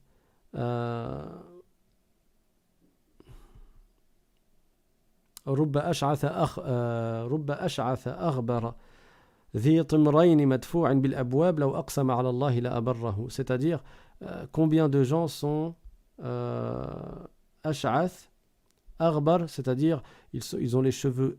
رب أشعث أغبر ذي طمرين مدفوع بالأبواب لو أقسم على الله لأبره, c'est-à-dire combien de gens sont ash'ath, aghbar, c'est-à-dire ils ont les cheveux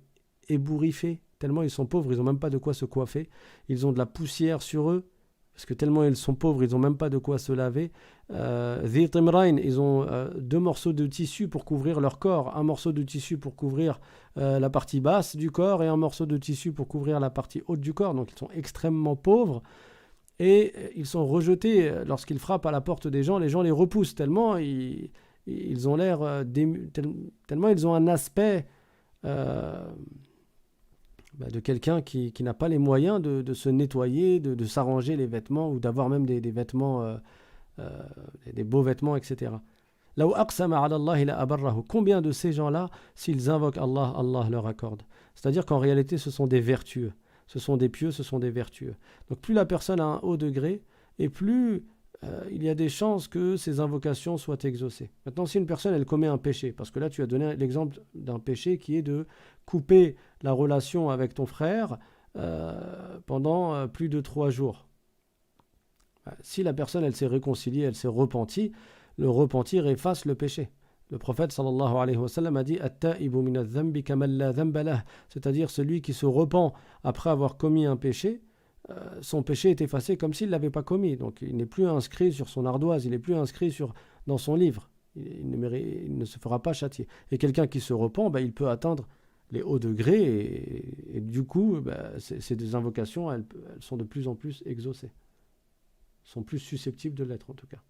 ébouriffés, tellement ils sont pauvres, ils n'ont même pas de quoi se coiffer, ils ont de la poussière sur eux, parce que tellement ils sont pauvres, ils n'ont même pas de quoi se laver. Dhi timrain, ils ont 2 morceaux de tissu pour couvrir leur corps, un morceau de tissu pour couvrir la partie basse du corps et un morceau de tissu pour couvrir la partie haute du corps. Donc ils sont extrêmement pauvres et ils sont rejetés lorsqu'ils frappent à la porte des gens. Les gens les repoussent tellement ils ont l'air tellement ils ont un aspect de quelqu'un qui n'a pas les moyens de se nettoyer, de s'arranger les vêtements ou d'avoir même des vêtements, des beaux vêtements, etc. Combien de ces gens-là, s'ils invoquent Allah, Allah leur accorde. C'est-à-dire qu'en réalité, ce sont des vertueux, ce sont des pieux, ce sont des vertueux. Donc plus la personne a un haut degré, et plus il y a des chances que ses invocations soient exaucées. Maintenant, si une personne, elle commet un péché, parce que là, tu as donné l'exemple d'un péché qui est de couper la relation avec ton frère pendant plus de 3 jours. Si la personne, elle s'est réconciliée, elle s'est repentie, le repentir efface le péché. Le prophète sallallahu alayhi wa sallam a dit At-ta'ibu min adh-dhanbi kaman la dhanba lah, c'est-à-dire celui qui se repent après avoir commis un péché, son péché est effacé comme s'il ne l'avait pas commis. Donc il n'est plus inscrit sur son ardoise, il n'est plus inscrit dans son livre. Il ne se fera pas châtier. Et quelqu'un qui se repent, il peut atteindre les hauts degrés, et du coup, c'est des invocations, elles sont de plus en plus exaucées, sont plus susceptibles de l'être en tout cas.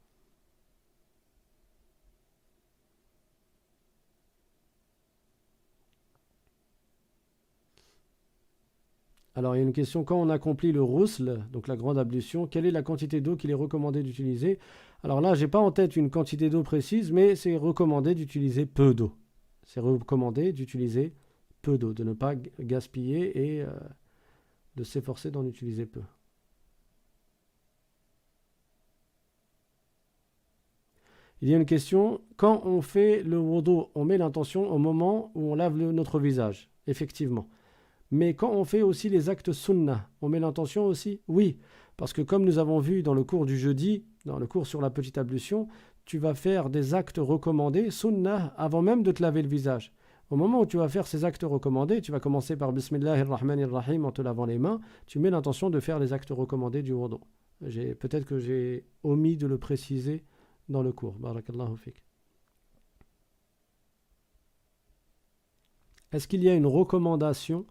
Alors, il y a une question, quand on accomplit le rousl, donc la grande ablution, quelle est la quantité d'eau qu'il est recommandé d'utiliser? Alors là, je n'ai pas en tête une quantité d'eau précise, mais c'est recommandé d'utiliser peu d'eau. C'est recommandé d'utiliser peu d'eau, de ne pas gaspiller et de s'efforcer d'en utiliser peu. Il y a une question, quand on fait le wudu, on met l'intention au moment où on lave notre visage, effectivement. Mais quand on fait aussi les actes sunnah, on met l'intention aussi? Oui, parce que comme nous avons vu dans le cours du jeudi, dans le cours sur la petite ablution, tu vas faire des actes recommandés, sunnah, avant même de te laver le visage. Au moment où tu vas faire ces actes recommandés, tu vas commencer par Bismillahirrahmanirrahim en te lavant les mains, tu mets l'intention de faire les actes recommandés du wudu. Peut-être que j'ai omis de le préciser dans le cours. Barakallahu fik. Est-ce qu'il y a une recommandation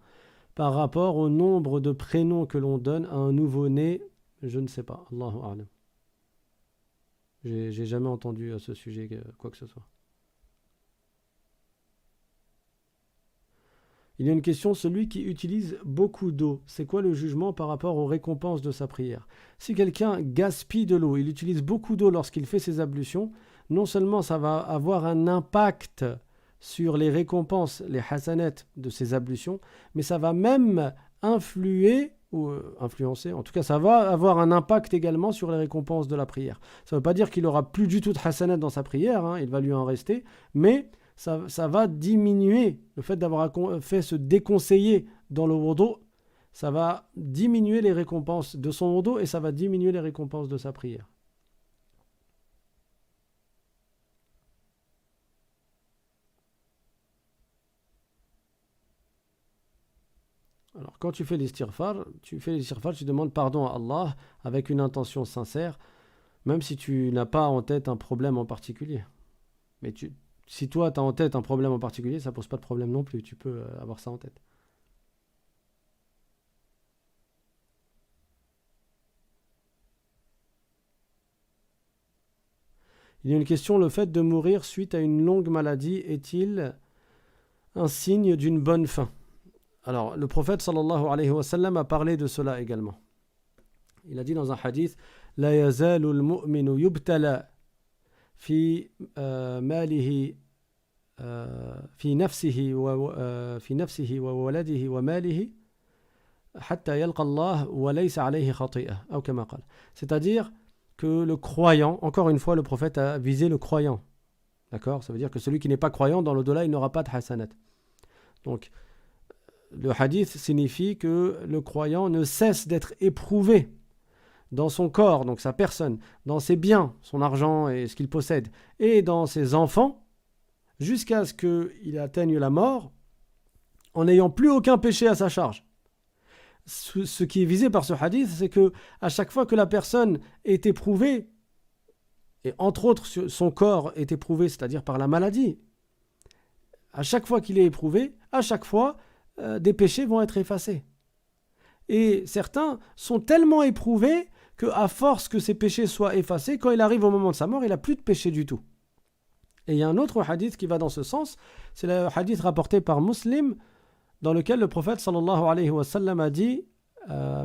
par rapport au nombre de prénoms que l'on donne à un nouveau-né? Je ne sais pas. Allahu a'lam. J'ai jamais entendu à ce sujet quoi que ce soit. Il y a une question, celui qui utilise beaucoup d'eau, c'est quoi le jugement par rapport aux récompenses de sa prière? Si quelqu'un gaspille de l'eau, il utilise beaucoup d'eau lorsqu'il fait ses ablutions, non seulement ça va avoir un impact sur les récompenses, les hasanat de ses ablutions, mais ça va même influer ou influencer, en tout cas ça va avoir un impact également sur les récompenses de la prière. Ça ne veut pas dire qu'il n'aura plus du tout de hasanat dans sa prière, hein, il va lui en rester, mais ça va diminuer, le fait d'avoir fait se déconseiller dans le wudu, ça va diminuer les récompenses de son wudu et ça va diminuer les récompenses de sa prière. Alors, quand tu fais l'istighfar, tu demandes pardon à Allah avec une intention sincère, même si tu n'as pas en tête un problème en particulier. Mais si toi, tu as en tête un problème en particulier, ça ne pose pas de problème non plus, tu peux avoir ça en tête. Il y a une question, le fait de mourir suite à une longue maladie est-il un signe d'une bonne fin? Alors, le prophète sallallahu alayhi wa sallam a parlé de cela également. Il a dit dans un hadith, La yazalu al-mu'minu yubtala fi malihi fi nafsihi wa waladihi wa malihi hatta yalqa Allah wa laysa alayhi khati'ah ou kama qala. C'est-à-dire que le croyant, encore une fois le prophète a visé le croyant. D'accord? Ça veut dire que celui qui n'est pas croyant dans l'au-delà, il n'aura pas de hasanat. Donc le hadith signifie que le croyant ne cesse d'être éprouvé dans son corps, donc sa personne, dans ses biens, son argent et ce qu'il possède, et dans ses enfants, jusqu'à ce qu'il atteigne la mort, en n'ayant plus aucun péché à sa charge. Ce qui est visé par ce hadith, c'est que à chaque fois que la personne est éprouvée, et entre autres son corps est éprouvé, c'est-à-dire par la maladie, à chaque fois qu'il est éprouvé, à chaque fois, des péchés vont être effacés. Et certains sont tellement éprouvés qu'à force que ces péchés soient effacés, quand il arrive au moment de sa mort, il n'a plus de péché du tout. Et il y a un autre hadith qui va dans ce sens, c'est le hadith rapporté par Muslim, dans lequel le prophète sallallahu alayhi wa sallam a dit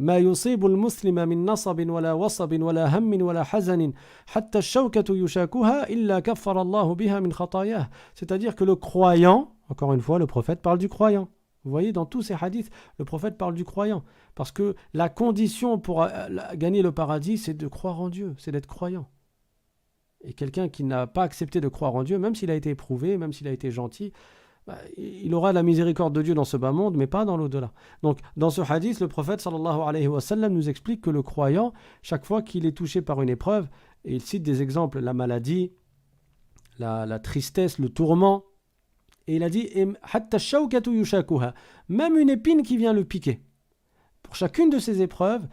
ما يصيب المسلم من نصب ولا وصب ولا هم ولا حزن حتى الشوكة يشاكها إلا كفر الله بها من خطاياه. C'est-à-dire que le croyant, encore une fois, le prophète parle du croyant. Vous voyez, dans tous ces hadiths, le prophète parle du croyant. Parce que la condition pour gagner le paradis, c'est de croire en Dieu, c'est d'être croyant. Et quelqu'un qui n'a pas accepté de croire en Dieu, même s'il a été éprouvé, même s'il a été gentil, il aura la miséricorde de Dieu dans ce bas monde, mais pas dans l'au-delà. Donc, dans ce hadith, le prophète sallallahu alayhi wa sallam nous explique que le croyant, chaque fois qu'il est touché par une épreuve, et il cite des exemples, la maladie, la tristesse, le tourment, et il a dit même une épine qui vient le piquer. Pour chacune de ces épreuves,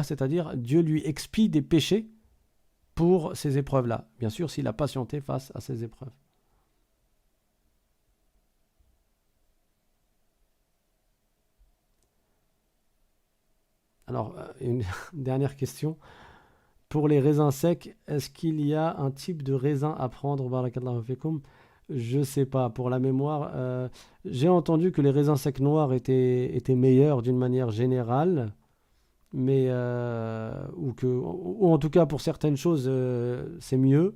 c'est-à-dire Dieu lui expie des péchés pour ces épreuves-là. Bien sûr, s'il a patienté face à ces épreuves. Alors, une dernière question. Pour les raisins secs, est-ce qu'il y a un type de raisin à prendre, barakallahu fikum? Je sais pas. Pour la mémoire, j'ai entendu que les raisins secs noirs étaient meilleurs d'une manière générale, mais ou en tout cas pour certaines choses, c'est mieux.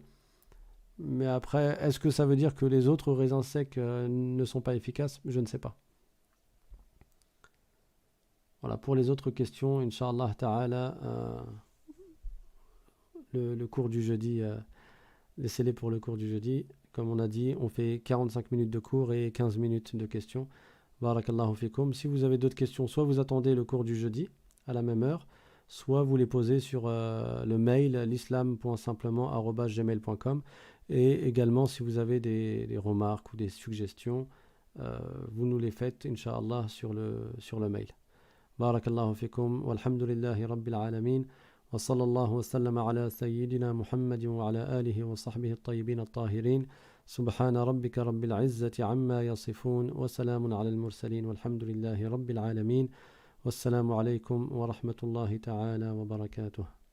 Mais après, est-ce que ça veut dire que les autres raisins secs ne sont pas efficaces? Je ne sais pas. Voilà, pour les autres questions, Inch'Allah Ta'ala, le cours du jeudi, laissez-les pour le cours du jeudi. Comme on a dit, on fait 45 minutes de cours et 15 minutes de questions. Barakallahu fikum. Si vous avez d'autres questions, soit vous attendez le cours du jeudi à la même heure, soit vous les posez sur le mail l'islam.simplement@gmail.com. Et également, si vous avez des remarques ou des suggestions, vous nous les faites, Inch'Allah, sur le mail. Barakallahu fikum. Walhamdulillahi Rabbil Alamin. وصلى الله وسلم على سيدنا محمد وعلى آله وصحبه الطيبين الطاهرين سبحان ربك رب العزة عما يصفون وسلام على المرسلين والحمد لله رب العالمين والسلام عليكم ورحمة الله تعالى وبركاته.